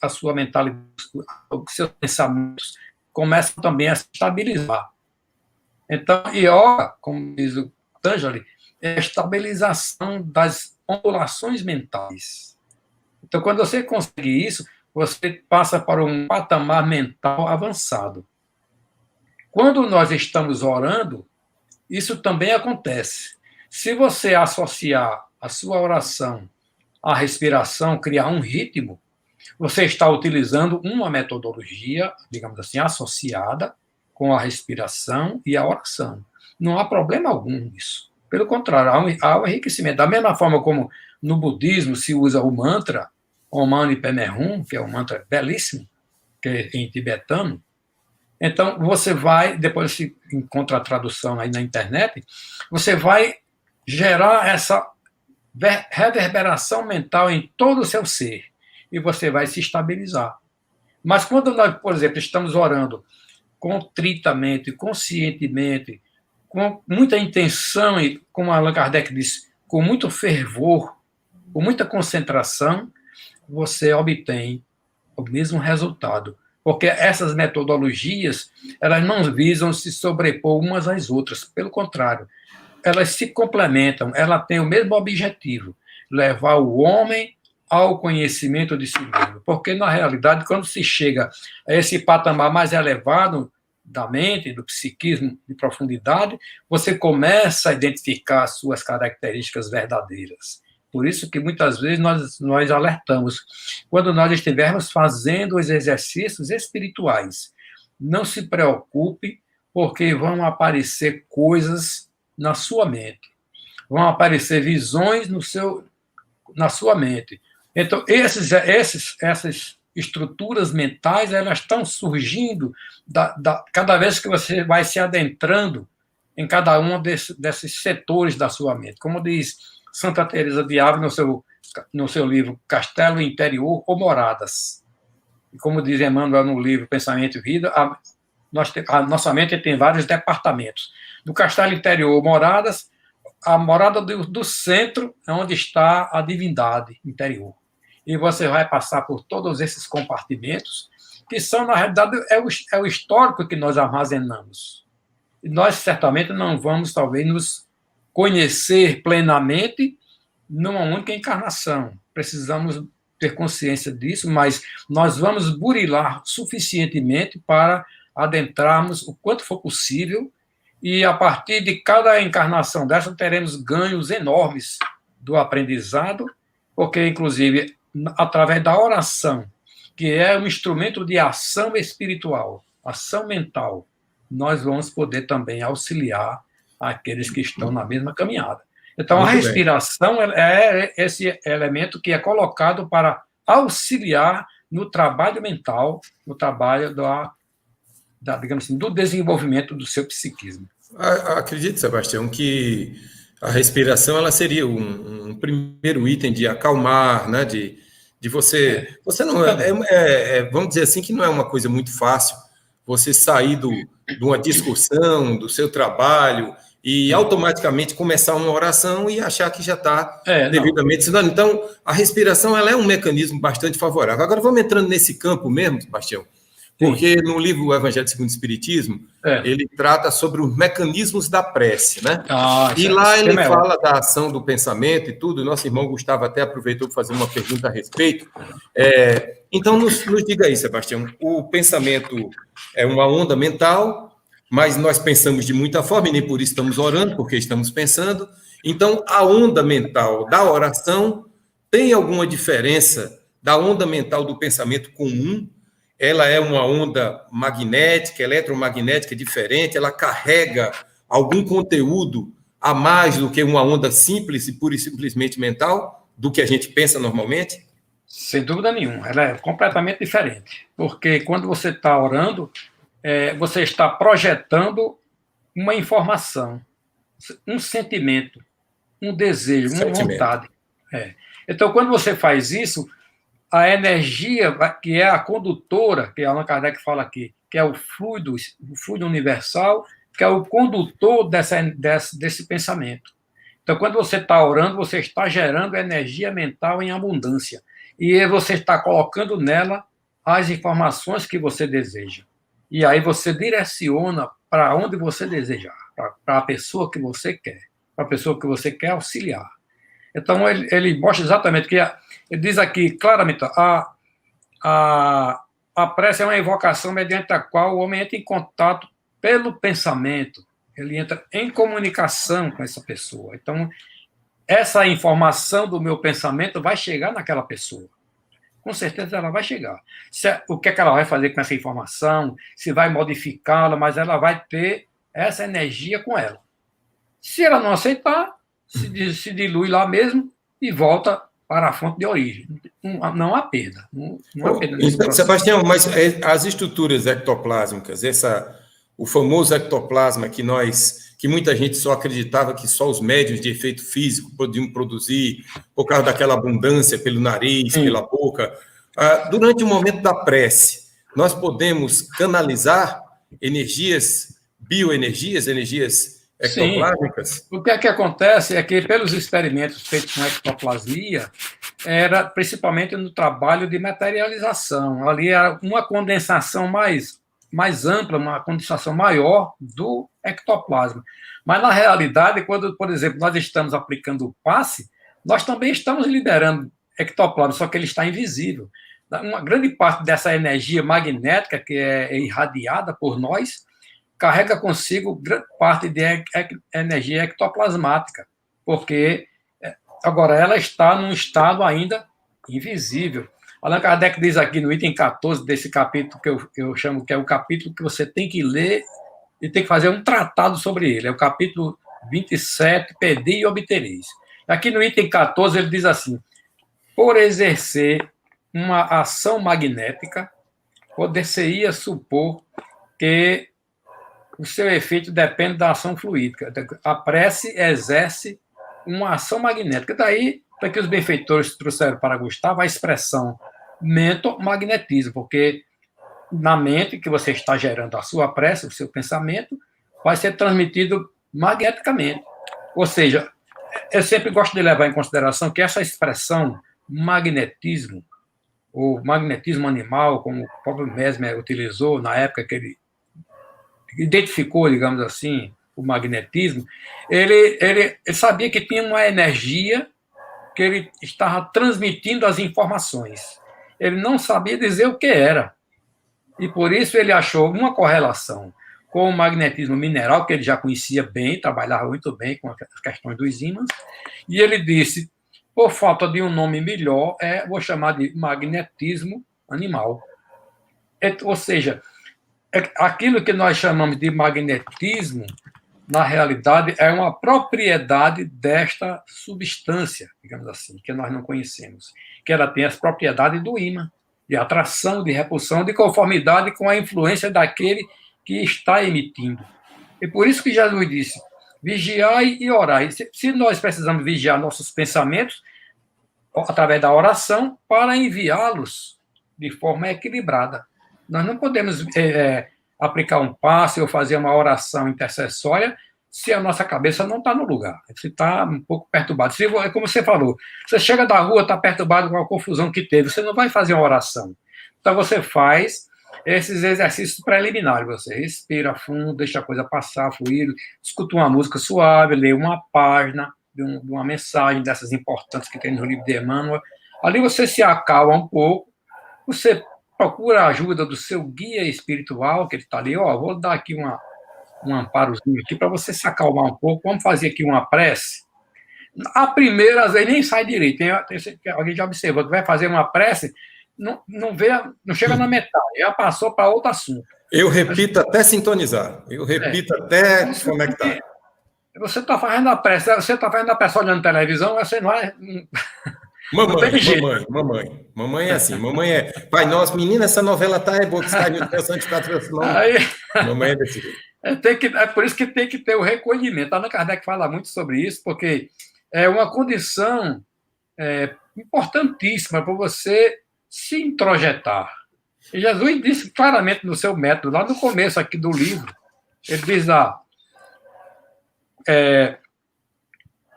a sua mentalidade, os seus pensamentos começam também a se estabilizar. Então, yoga, como diz o Patanjali, é a estabilização das ondulações mentais. Então, quando você consegue isso, você passa para um patamar mental avançado. Quando nós estamos orando, isso também acontece. Se você associar a sua oração à respiração, criar um ritmo, você está utilizando uma metodologia, digamos assim, associada com a respiração e a oração. Não há problema algum nisso. Pelo contrário, há um enriquecimento. Da mesma forma como no budismo se usa o mantra Om Mani Padme Hum, que é um mantra belíssimo, que é em tibetano. Então, você vai, depois se encontra a tradução aí na internet, você vai gerar essa reverberação mental em todo o seu ser e você vai se estabilizar. Mas quando nós, por exemplo, estamos orando contritamente, conscientemente, com muita intenção e, como Allan Kardec diz, com muito fervor, com muita concentração, você obtém o mesmo resultado. Porque essas metodologias, elas não visam se sobrepor umas às outras. Pelo contrário, elas se complementam, elas têm o mesmo objetivo, levar o homem ao conhecimento de si mesmo. Porque, na realidade, quando se chega a esse patamar mais elevado da mente, do psiquismo de profundidade, você começa a identificar as suas características verdadeiras. Por isso que, muitas vezes, nós alertamos. Quando nós estivermos fazendo os exercícios espirituais, não se preocupe, porque vão aparecer coisas na sua mente. vão aparecer visões na sua mente. Então, essas estruturas mentais, elas estão surgindo cada vez que você vai se adentrando em cada um desses setores da sua mente. Como diz Santa Teresa de Ávila no seu livro Castelo Interior ou Moradas. E como diz Emmanuel no livro Pensamento e Vida, a nossa mente tem vários departamentos. No Castelo Interior, Moradas, a morada do centro é onde está a divindade interior. E você vai passar por todos esses compartimentos, que são, na realidade, é o histórico que nós armazenamos. E nós, certamente, não vamos, talvez, nos conhecer plenamente numa única encarnação. Precisamos ter consciência disso, mas nós vamos burilar suficientemente para adentrarmos o quanto for possível, e a partir de cada encarnação dessa teremos ganhos enormes do aprendizado, porque, inclusive, através da oração, que é um instrumento de ação espiritual, ação mental, nós vamos poder também auxiliar aqueles que estão na mesma caminhada. Então, a respiração é esse elemento que é colocado para auxiliar no trabalho mental, no trabalho digamos assim, do desenvolvimento do seu psiquismo. Acredito, Sebastião, que a respiração ela seria um primeiro item de acalmar, né? De você. Você não vamos dizer assim que não é uma coisa muito fácil você sair de uma discussão, do seu trabalho e automaticamente começar uma oração e achar que já está devidamente estudando. Então, a respiração ela é um mecanismo bastante favorável. Agora, vamos entrando nesse campo mesmo, Sebastião, porque no livro O Evangelho segundo o Espiritismo, ele trata sobre os mecanismos da prece, né? E lá ele fala da ação do pensamento e tudo. Nosso irmão Gustavo até aproveitou para fazer uma pergunta a respeito. Então, nos diga aí, Sebastião, o pensamento é uma onda mental, mas nós pensamos de muita forma, e nem por isso estamos orando, porque estamos pensando. Então, a onda mental da oração tem alguma diferença da onda mental do pensamento comum? Ela é uma onda magnética, eletromagnética diferente, ela carrega algum conteúdo a mais do que uma onda simples e pura e simplesmente mental, do que a gente pensa normalmente? Sem dúvida nenhuma, ela é completamente diferente, porque quando você está orando, você está projetando uma informação, um sentimento, um desejo, uma vontade. Então, quando você faz isso, a energia que é a condutora, que Allan Kardec fala aqui, que é o fluido universal, que é o condutor desse pensamento. Então, quando você está orando, você está gerando energia mental em abundância. E você está colocando nela as informações que você deseja. E aí você direciona para onde você desejar, para a pessoa que você quer, para a pessoa que você quer auxiliar. Então, ele mostra exatamente que ele diz aqui claramente, a prece é uma evocação mediante a qual o homem entra em contato pelo pensamento, ele entra em comunicação com essa pessoa. Então, essa informação do meu pensamento vai chegar naquela pessoa. Com certeza ela vai chegar. O que é que ela vai fazer com essa informação? Se vai modificá-la, mas ela vai ter essa energia com ela. Se ela não aceitar, se dilui lá mesmo e volta para a fonte de origem. Não há perda. Não há perda nesse processo. Sebastião, mas as estruturas ectoplásmicas, o famoso ectoplasma que muita gente só acreditava que só os médiuns de efeito físico podiam produzir, por causa daquela abundância pelo nariz, pela boca. Durante o momento da prece, nós podemos canalizar bioenergias, energias ectoplásmicas? O que é que acontece é que, pelos experimentos feitos com ectoplasmia, era principalmente no trabalho de materialização. Ali era uma condensação mais ampla, uma condensação maior do ectoplasma. Mas, na realidade, quando, por exemplo, nós estamos aplicando o passe, nós também estamos liberando ectoplasma, só que ele está invisível. Uma grande parte dessa energia magnética que é irradiada por nós carrega consigo grande parte de energia ectoplasmática, porque agora ela está num estado ainda invisível. Allan Kardec diz aqui no item 14 desse capítulo, que eu chamo que é o capítulo que você tem que ler e tem que fazer um tratado sobre ele. É o capítulo 27, pedi e obtereis. Aqui no item 14 ele diz assim: por exercer uma ação magnética, poder-se-ia supor que o seu efeito depende da ação fluídica. A prece exerce uma ação magnética. Daí, para que os benfeitores trouxeram para Gustavo a expressão mentomagnetismo, porque na mente que você está gerando a sua prece, o seu pensamento, vai ser transmitido magneticamente. Ou seja, eu sempre gosto de levar em consideração que essa expressão magnetismo, ou magnetismo animal, como o próprio Mesmer utilizou na época que ele identificou, digamos assim, o magnetismo, ele sabia que tinha uma energia que ele estava transmitindo as informações. Ele não sabia dizer o que era. E por isso ele achou uma correlação com o magnetismo mineral, que ele já conhecia bem, trabalhava muito bem com as questões dos ímãs, e ele disse, por falta de um nome melhor, vou chamar de magnetismo animal. Ou seja, aquilo que nós chamamos de magnetismo, na realidade, é uma propriedade desta substância, digamos assim, que nós não conhecemos, que ela tem as propriedades do ímã, de atração, de repulsão, de conformidade com a influência daquele que está emitindo. E por isso que Jesus disse, vigiai e orai. Se nós precisamos vigiar nossos pensamentos, através da oração, para enviá-los de forma equilibrada. Nós não podemos aplicar um passe ou fazer uma oração intercessória se a nossa cabeça não está no lugar, se está um pouco perturbado. Como você falou, você chega da rua, está perturbado com a confusão que teve, você não vai fazer uma oração. Então, você faz esses exercícios preliminares, você respira fundo, deixa a coisa passar, fluir, escuta uma música suave, lê uma página de uma mensagem dessas importantes que tem no livro de Emmanuel. Ali você se acalma um pouco, você procura a ajuda do seu guia espiritual, que ele está ali, vou dar aqui um amparozinho aqui para você se acalmar um pouco, vamos fazer aqui uma prece. A primeira, às vezes, nem sai direito. Alguém já observou que vai fazer uma prece, não chega na metade, já passou para outro assunto. Eu repito até sintonizar, até conectar. Você está fazendo a prece, olhando televisão, você não é... Mamãe é assim, mamãe é Pai Nosso, menina, essa novela é boa, que está no Canção de mamãe é desse jeito. É por isso que tem que ter o recolhimento. Allan Kardec fala muito sobre isso, porque é uma condição importantíssima para você se introjetar. E Jesus disse claramente no seu método, lá no começo aqui do livro, ele diz lá,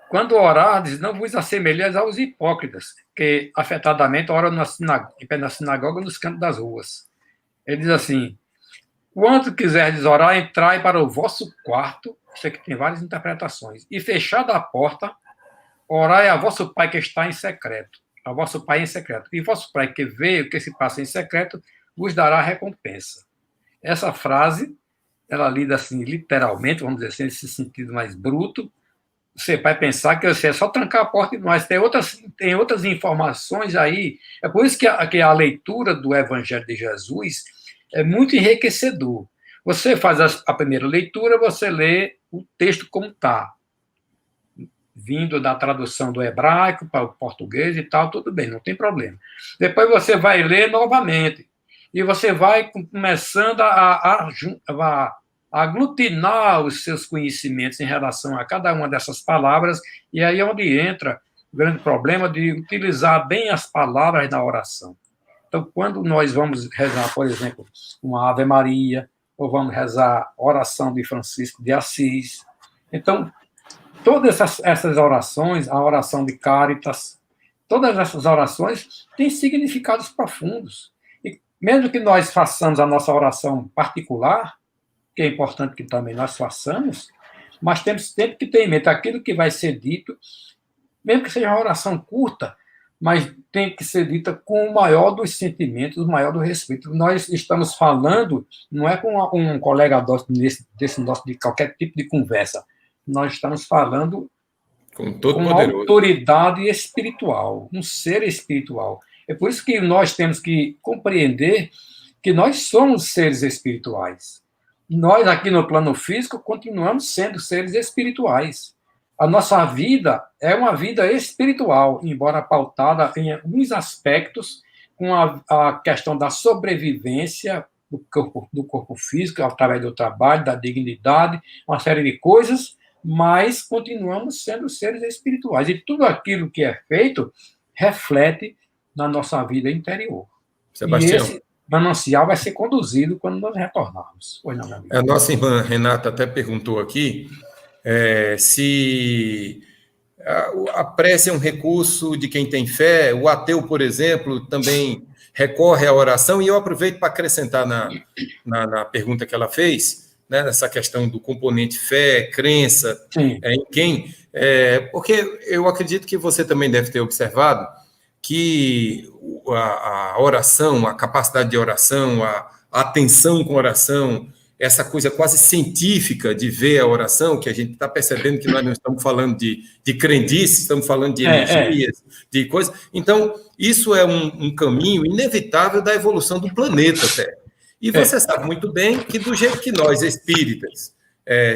quando orardes, não vos assemelheis aos hipócritas, que afetadamente oram na sinagoga nos cantos das ruas. Ele diz assim, quando quiserdes orar, entrai para o vosso quarto, isso aqui tem várias interpretações, e fechada a porta, orai a vosso Pai que está em secreto, a vosso Pai em secreto. E vosso Pai que vê o que se passa em secreto, vos dará recompensa. Essa frase, ela lida assim, literalmente, vamos dizer assim, nesse sentido mais bruto, você vai pensar que é só trancar a porta e mais. Tem outras informações aí. É por isso que a leitura do Evangelho de Jesus é muito enriquecedor. Você faz a primeira leitura, você lê o texto como está, vindo da tradução do hebraico para o português e tal, tudo bem, não tem problema. Depois você vai ler novamente, e você vai começando a aglutinar os seus conhecimentos em relação a cada uma dessas palavras, e aí é onde entra o grande problema de utilizar bem as palavras na oração. Então, quando nós vamos rezar, por exemplo, uma Ave Maria, ou vamos rezar a oração de Francisco de Assis, então, todas essas orações, a oração de Caritas, todas essas orações têm significados profundos. E mesmo que nós façamos a nossa oração particular, que é importante que também nós façamos, mas temos sempre que ter em mente aquilo que vai ser dito, mesmo que seja uma oração curta, mas tem que ser dita com o maior dos sentimentos, o maior do respeito. Nós estamos falando, não é com um colega desse nosso, de qualquer tipo de conversa, nós estamos falando com uma autoridade espiritual, um ser espiritual. É por isso que nós temos que compreender que nós somos seres espirituais. nós aqui no plano físico continuamos sendo seres espirituais. A nossa vida é uma vida espiritual, embora pautada em alguns aspectos com a questão da sobrevivência do corpo físico, através do trabalho, da dignidade, uma série de coisas, mas continuamos sendo seres espirituais. E tudo aquilo que é feito reflete na nossa vida interior. Sebastião. E esse manancial vai ser conduzido quando nós retornarmos. Pois não, a nossa irmã Renata até perguntou aqui se a prece é um recurso de quem tem fé, o ateu, por exemplo, também recorre à oração, e eu aproveito para acrescentar na pergunta que ela fez, né, nessa questão do componente fé, crença, em quem, porque eu acredito que você também deve ter observado que a oração, a capacidade de oração, a atenção com a oração, essa coisa quase científica de ver a oração, que a gente está percebendo que nós não estamos falando de crendice, estamos falando de energias, de coisas. Então, isso é um caminho inevitável da evolução do planeta Terra. E você sabe muito bem que, do jeito que nós, espíritas,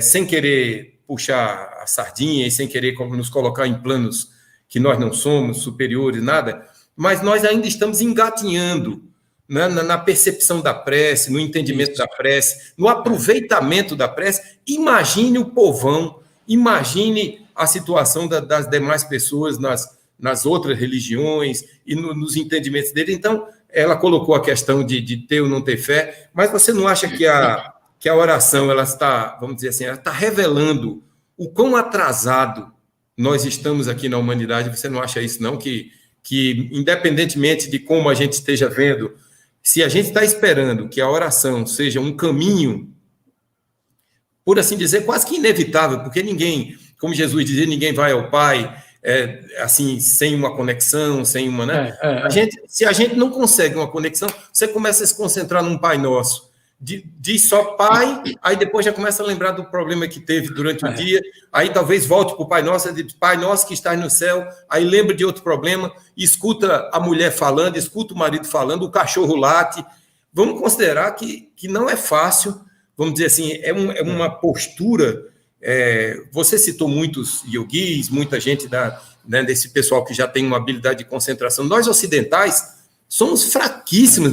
sem querer puxar a sardinha e sem querer nos colocar em planos que nós não somos superiores, nada, mas nós ainda estamos engatinhando na percepção da prece, no entendimento da prece, no aproveitamento da prece. Imagine o povão, imagine a situação das demais pessoas nas outras religiões e nos entendimentos dele. Então, ela colocou a questão de ter ou não ter fé, mas você não acha que a oração, ela está, vamos dizer assim, ela está revelando o quão atrasado nós estamos aqui na humanidade? Você não acha isso, não? Que independentemente de como a gente esteja vendo, se a gente está esperando que a oração seja um caminho, por assim dizer, quase que inevitável, porque ninguém, como Jesus dizia, ninguém vai ao Pai assim, sem uma conexão, sem uma, né? Se a gente não consegue uma conexão, você começa a se concentrar num Pai Nosso, diz só Pai, aí depois já começa a lembrar do problema que teve durante o dia, aí talvez volte para o Pai Nosso, diz, Pai Nosso que estás no céu, aí lembra de outro problema, escuta a mulher falando, escuta o marido falando, o cachorro late. Vamos considerar que não é fácil, vamos dizer assim, é uma postura. Você citou muitos yogis, muita gente desse pessoal que já tem uma habilidade de concentração. Nós ocidentais somos fraquíssimos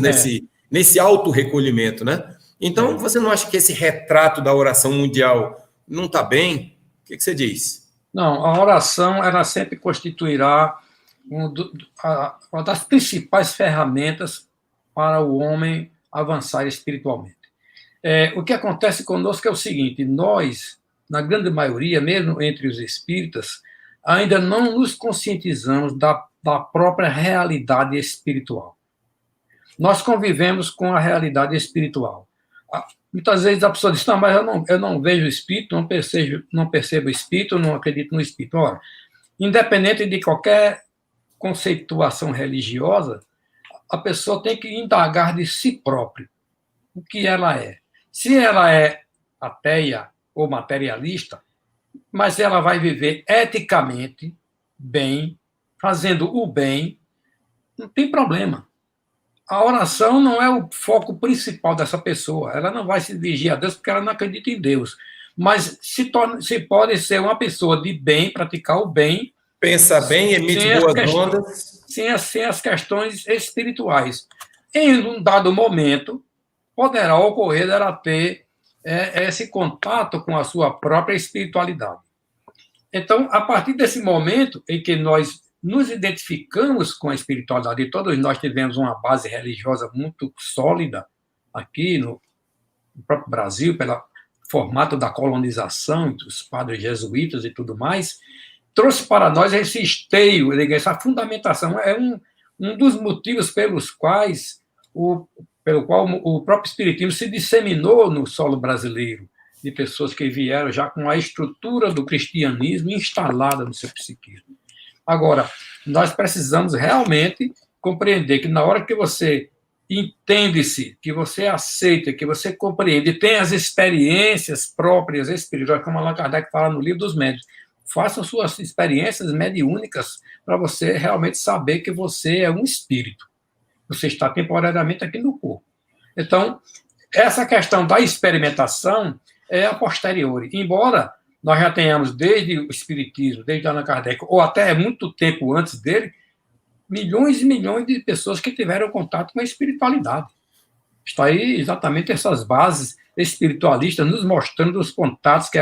nesse auto-recolhimento, né? Então, você não acha que esse retrato da oração mundial não está bem? O que você diz? Não, a oração, ela sempre constituirá uma das principais ferramentas para o homem avançar espiritualmente. O que acontece conosco é o seguinte: nós, na grande maioria, mesmo entre os espíritas, ainda não nos conscientizamos da própria realidade espiritual. Nós convivemos com a realidade espiritual. Muitas vezes a pessoa diz, não, mas eu não vejo o espírito, não percebo o espírito, não acredito no espírito. Ora, independente de qualquer conceituação religiosa, a pessoa tem que indagar de si própria o que ela é. Se ela é ateia ou materialista, mas ela vai viver eticamente bem, fazendo o bem, não tem problema. A oração não é o foco principal dessa pessoa. Ela não vai se dirigir a Deus porque ela não acredita em Deus. Mas se pode ser uma pessoa de bem, praticar o bem. Pensa bem, emite boas ondas. Sem as questões espirituais. Em um dado momento, poderá ocorrer dela ter esse contato com a sua própria espiritualidade. Então, a partir desse momento em que nós nos identificamos com a espiritualidade, e todos nós tivemos uma base religiosa muito sólida aqui no próprio Brasil, pelo formato da colonização, dos padres jesuítas e tudo mais, trouxe para nós esse esteio, essa fundamentação. É um dos motivos pelo qual o próprio espiritismo se disseminou no solo brasileiro, de pessoas que vieram já com a estrutura do cristianismo instalada no seu psiquismo. Agora, nós precisamos realmente compreender que na hora que você entende-se, que você aceita, que você compreende, tem as experiências próprias espirituais, como Allan Kardec fala no Livro dos Médiuns, façam suas experiências mediúnicas para você realmente saber que você é um espírito. Você está temporariamente aqui no corpo. Então, essa questão da experimentação é a posteriori. Embora nós já tenhamos, desde o Espiritismo, desde Allan Kardec, ou até muito tempo antes dele, milhões e milhões de pessoas que tiveram contato com a espiritualidade. Está aí exatamente essas bases espiritualistas nos mostrando os contatos que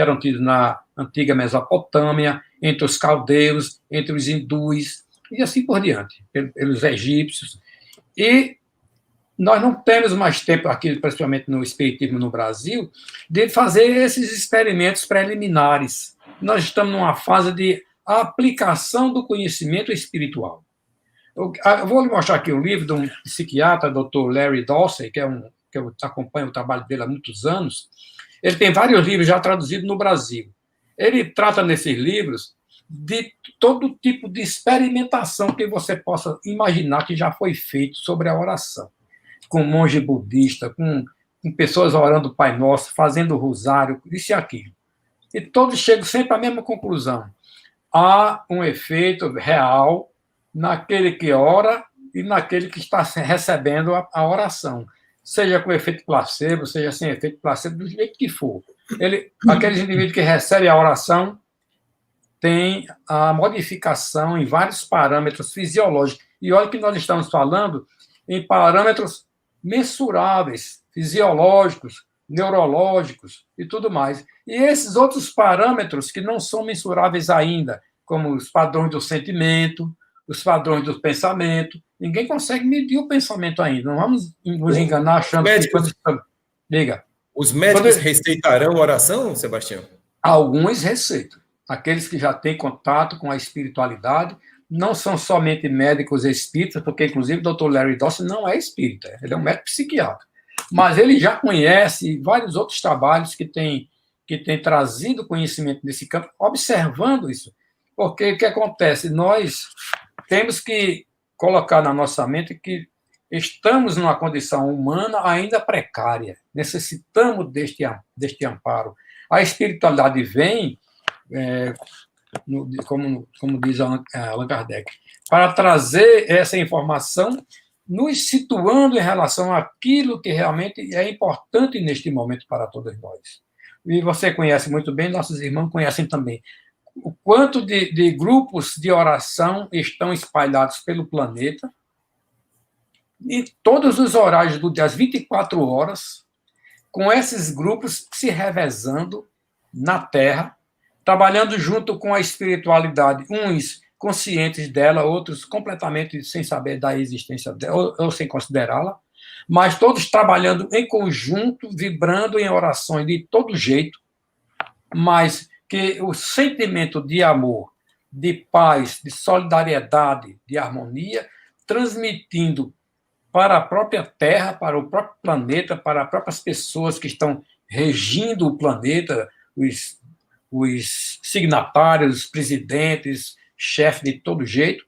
eram tidos na antiga Mesopotâmia, entre os caldeus, entre os hindus, e assim por diante, pelos egípcios. E nós não temos mais tempo aqui, principalmente no espiritismo no Brasil, de fazer esses experimentos preliminares. Nós estamos numa fase de aplicação do conhecimento espiritual. Eu vou lhe mostrar aqui um livro de um psiquiatra, Dr. Larry Dossey, que eu acompanho o trabalho dele há muitos anos. Ele tem vários livros já traduzidos no Brasil. Ele trata nesses livros de todo tipo de experimentação que você possa imaginar que já foi feito sobre a oração. Com monge budista, com pessoas orando o Pai Nosso, fazendo o rosário, isso e aquilo. E todos chegam sempre à mesma conclusão. Há um efeito real naquele que ora e naquele que está recebendo a oração. Seja com efeito placebo, seja sem efeito placebo, do jeito que for. Aqueles indivíduos que recebem a oração têm a modificação em vários parâmetros fisiológicos. E olha que nós estamos falando em parâmetros mensuráveis, fisiológicos, neurológicos e tudo mais. E esses outros parâmetros que não são mensuráveis ainda, como os padrões do sentimento, os padrões do pensamento, ninguém consegue medir o pensamento ainda. Não vamos nos enganar achando que... Diga. Os médicos receitarão oração, Sebastião? Alguns receitam. Aqueles que já têm contato com a espiritualidade, não são somente médicos espíritas, porque, inclusive, o Dr. Larry Dossey não é espírita, ele é um médico psiquiatra. Mas ele já conhece vários outros trabalhos que têm trazido conhecimento nesse campo, observando isso. Porque o que acontece? Nós temos que colocar na nossa mente que estamos numa condição humana ainda precária, necessitamos deste amparo. A espiritualidade vem, como diz Allan Kardec, para trazer essa informação, nos situando em relação àquilo que realmente é importante neste momento para todos nós. E você conhece muito bem, nossos irmãos conhecem também o quanto de grupos de oração estão espalhados pelo planeta, em todos os horários das 24 horas, com esses grupos se revezando na Terra, trabalhando junto com a espiritualidade, uns conscientes dela, outros completamente sem saber da existência dela, ou sem considerá-la, mas todos trabalhando em conjunto, vibrando em orações de todo jeito, mas que o sentimento de amor, de paz, de solidariedade, de harmonia, transmitindo para a própria Terra, para o próprio planeta, para as próprias pessoas que estão regindo o planeta, os signatários, os presidentes, chefes de todo jeito,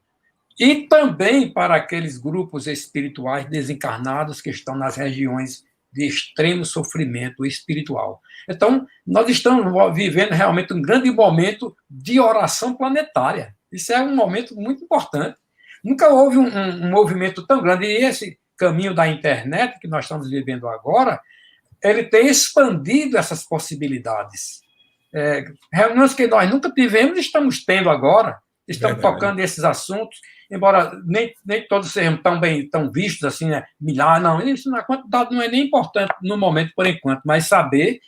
e também para aqueles grupos espirituais desencarnados que estão nas regiões de extremo sofrimento espiritual. Então, nós estamos vivendo realmente um grande momento de oração planetária. Isso é um momento muito importante. Nunca houve um movimento tão grande. E esse caminho da internet que nós estamos vivendo agora, ele tem expandido essas possibilidades. Reuniões que nós nunca tivemos, estamos tendo agora. Estamos tocando esses assuntos, embora nem todos sejam tão vistos assim, né? Milhares, não. Isso na quantidade não é nem importante no momento, por enquanto, mas saber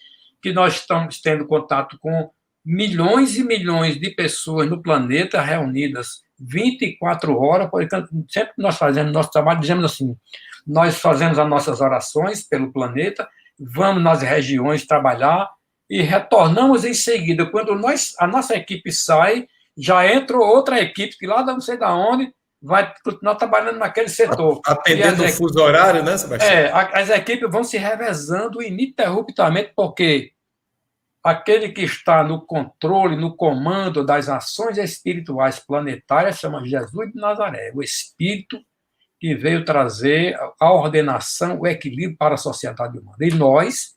que nós estamos tendo contato com milhões e milhões de pessoas no planeta reunidas 24 horas, por enquanto, sempre que nós fazemos nosso trabalho, dizemos assim, nós fazemos as nossas orações pelo planeta, vamos nas regiões trabalhar e retornamos em seguida. Quando a nossa equipe sai, já entra outra equipe que lá não sei de onde vai continuar trabalhando naquele setor. Atendendo o fuso horário, né, Sebastião? As equipes vão se revezando ininterruptamente, porque aquele que está no controle, no comando das ações espirituais planetárias chama Jesus de Nazaré, o Espírito que veio trazer a ordenação, o equilíbrio para a sociedade humana. E nós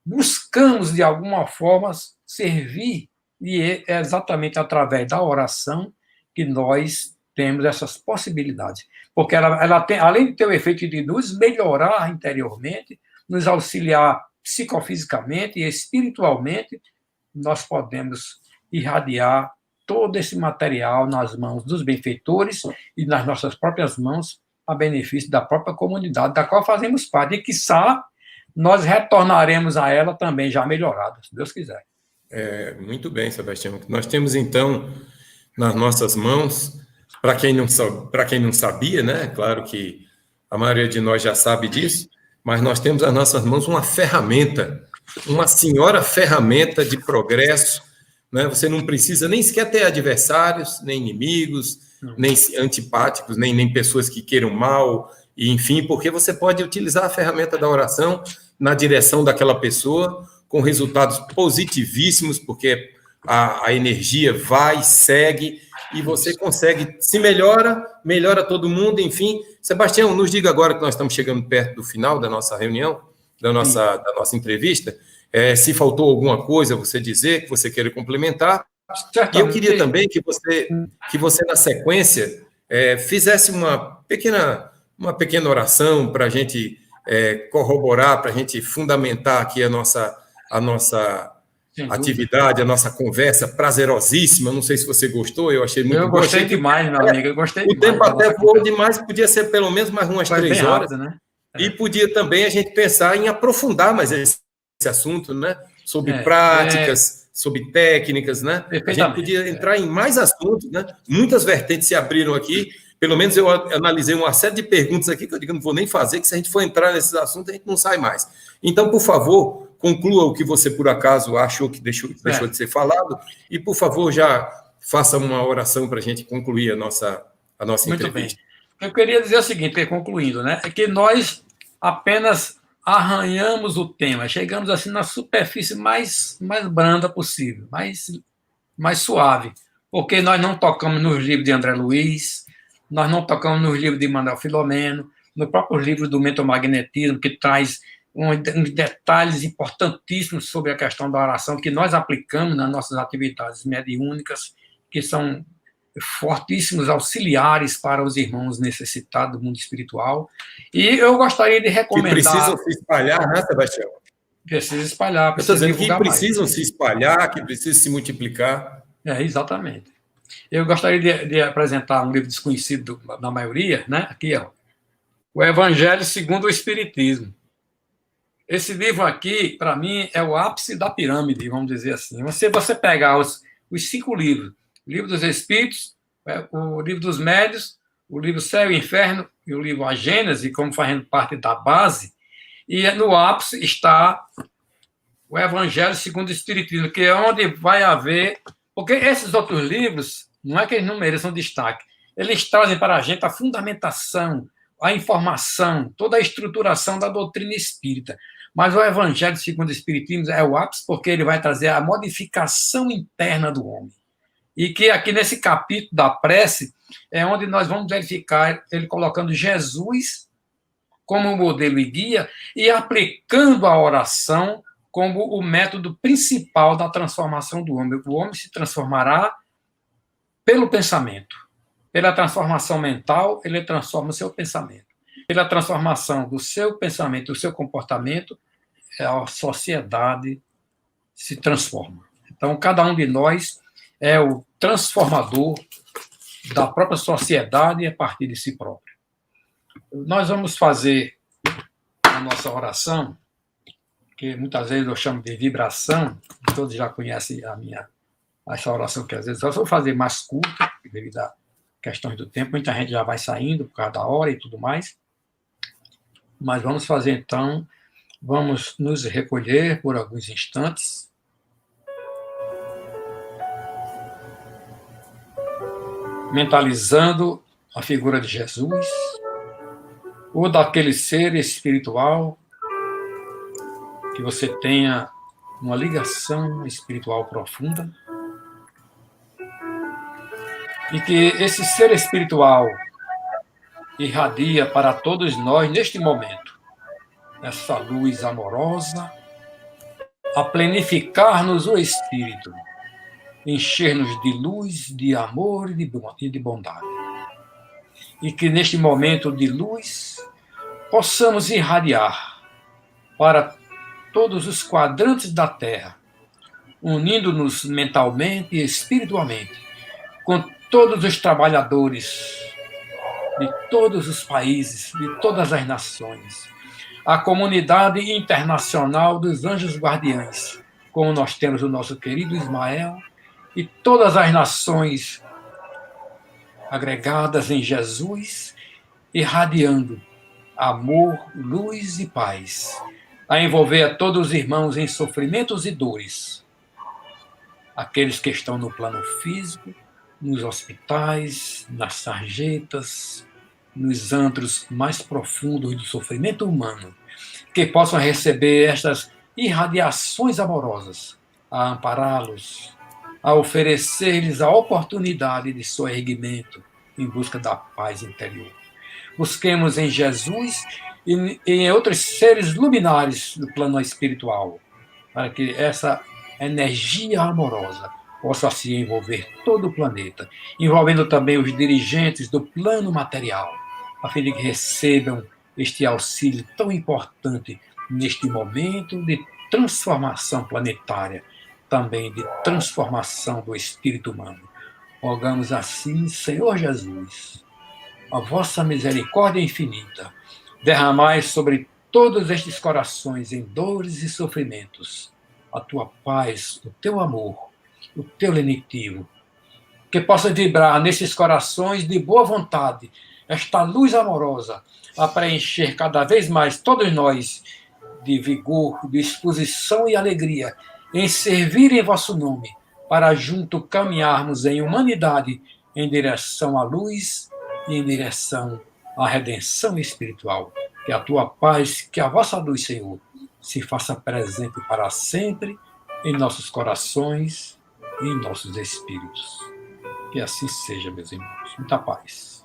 buscamos, de alguma forma, servir. E é exatamente através da oração que nós temos essas possibilidades. Porque ela tem, além de ter o efeito de nos melhorar interiormente, nos auxiliar psicofisicamente e espiritualmente, nós podemos irradiar todo esse material nas mãos dos benfeitores e nas nossas próprias mãos, a benefício da própria comunidade, da qual fazemos parte. E, quiçá, nós retornaremos a ela também já melhorada, se Deus quiser. Muito bem, Sebastião. Nós temos, então, nas nossas mãos, para quem não sabia, né? Claro que a maioria de nós já sabe disso, mas nós temos nas nossas mãos uma ferramenta, uma senhora ferramenta de progresso, né? Você não precisa nem sequer ter adversários, nem inimigos, nem antipáticos, nem pessoas que queiram mal, e, enfim, porque você pode utilizar a ferramenta da oração na direção daquela pessoa, com resultados positivíssimos, porque a energia vai, segue, e você consegue, se melhora todo mundo, enfim. Sebastião, nos diga agora que nós estamos chegando perto do final da nossa reunião, da nossa entrevista, se faltou alguma coisa você dizer, que você queira complementar. E eu queria também que você na sequência, fizesse uma pequena oração para a gente corroborar, para a gente fundamentar aqui a nossa atividade, a nossa conversa prazerosíssima. Não sei se você gostou, eu achei muito bom. Eu gostei demais, meu amigo, eu gostei demais. O tempo até voou demais, podia ser pelo menos mais umas 3 horas. Rápido, né? E podia também a gente pensar em aprofundar mais esse assunto, né? Sobre práticas, sobre técnicas, né? A gente podia entrar em mais assuntos, né? Muitas vertentes se abriram aqui. Pelo menos eu analisei uma série de perguntas aqui que eu digo, não vou nem fazer, que se a gente for entrar nesses assuntos, a gente não sai mais. Então, por favor, conclua o que você, por acaso, achou que deixou de ser falado e, por favor, já faça uma oração para a gente concluir a nossa Muito entrevista. Bem. Eu queria dizer o seguinte, concluindo, né? É que nós apenas arranhamos o tema, chegamos assim na superfície mais branda possível, mais suave, porque nós não tocamos nos livros de André Luiz, nós não tocamos nos livros de Manuel Filomeno, no próprio livro do Mentomagnetismo, que traz uns detalhes importantíssimos sobre a questão da oração que nós aplicamos nas nossas atividades mediúnicas, que são fortíssimos auxiliares para os irmãos necessitados do mundo espiritual. E eu gostaria de recomendar... Que precisam se espalhar, né, Sebastião? Precisa espalhar. Eu estou dizendo que precisam se espalhar, que precisam se multiplicar. Exatamente. Eu gostaria de apresentar um livro desconhecido da maioria, né? Aqui, ó. O Evangelho segundo o Espiritismo. Esse livro aqui, para mim, é o ápice da pirâmide, vamos dizer assim. Se você pegar os 5 livros, o livro dos Espíritos, o livro dos Médios, o livro Céu e Inferno e o livro A Gênese, como fazendo parte da base, e no ápice está o Evangelho segundo o Espiritismo, que é onde vai haver... Porque esses outros livros, não é que eles não mereçam destaque, eles trazem para a gente a fundamentação, a informação, toda a estruturação da doutrina espírita. Mas o Evangelho segundo o Espiritismo é o ápice porque ele vai trazer a modificação interna do homem. E que aqui nesse capítulo da prece é onde nós vamos verificar ele colocando Jesus como modelo e guia e aplicando a oração como o método principal da transformação do homem. O homem se transformará pelo pensamento. Pela transformação mental, ele transforma o seu pensamento. Pela transformação do seu pensamento, do seu comportamento, a sociedade se transforma. Então, cada um de nós é o transformador da própria sociedade a partir de si próprio. Nós vamos fazer a nossa oração, que muitas vezes eu chamo de vibração, todos já conhecem essa oração que às vezes eu vou fazer mais curta, devido a questões do tempo, muita gente já vai saindo por causa da hora e tudo mais, mas vamos fazer então, vamos nos recolher por alguns instantes, mentalizando a figura de Jesus, ou daquele ser espiritual que você tenha uma ligação espiritual profunda e que esse ser espiritual irradia para todos nós neste momento essa luz amorosa a plenificar-nos o espírito, encher-nos de luz, de amor e de bondade. E que neste momento de luz possamos irradiar para todos os quadrantes da Terra, unindo-nos mentalmente e espiritualmente com todos os trabalhadores de todos os países, de todas as nações, a comunidade internacional dos anjos guardiães, como nós temos o nosso querido Ismael, e todas as nações agregadas em Jesus, irradiando amor, luz e paz, a envolver a todos os irmãos em sofrimentos e dores, aqueles que estão no plano físico, nos hospitais, nas sarjetas, nos antros mais profundos do sofrimento humano, que possam receber estas irradiações amorosas, a ampará-los, a oferecer-lhes a oportunidade de seu erguimento em busca da paz interior. Busquemos em Jesus e em outros seres luminares do plano espiritual, para que essa energia amorosa possa se envolver todo o planeta, envolvendo também os dirigentes do plano material, a fim de que recebam este auxílio tão importante neste momento de transformação planetária, também de transformação do espírito humano. Rogamos assim, Senhor Jesus, a vossa misericórdia infinita, derramai sobre todos estes corações em dores e sofrimentos a tua paz, o teu amor, o teu lenitivo, que possa vibrar nesses corações de boa vontade esta luz amorosa a preencher cada vez mais todos nós de vigor, disposição e alegria em servir em vosso nome, para junto caminharmos em humanidade em direção à luz e em direção à redenção espiritual. Que a tua paz, que a vossa luz, Senhor, se faça presente para sempre em nossos corações e em nossos espíritos. Que assim seja, meus irmãos. Muita paz.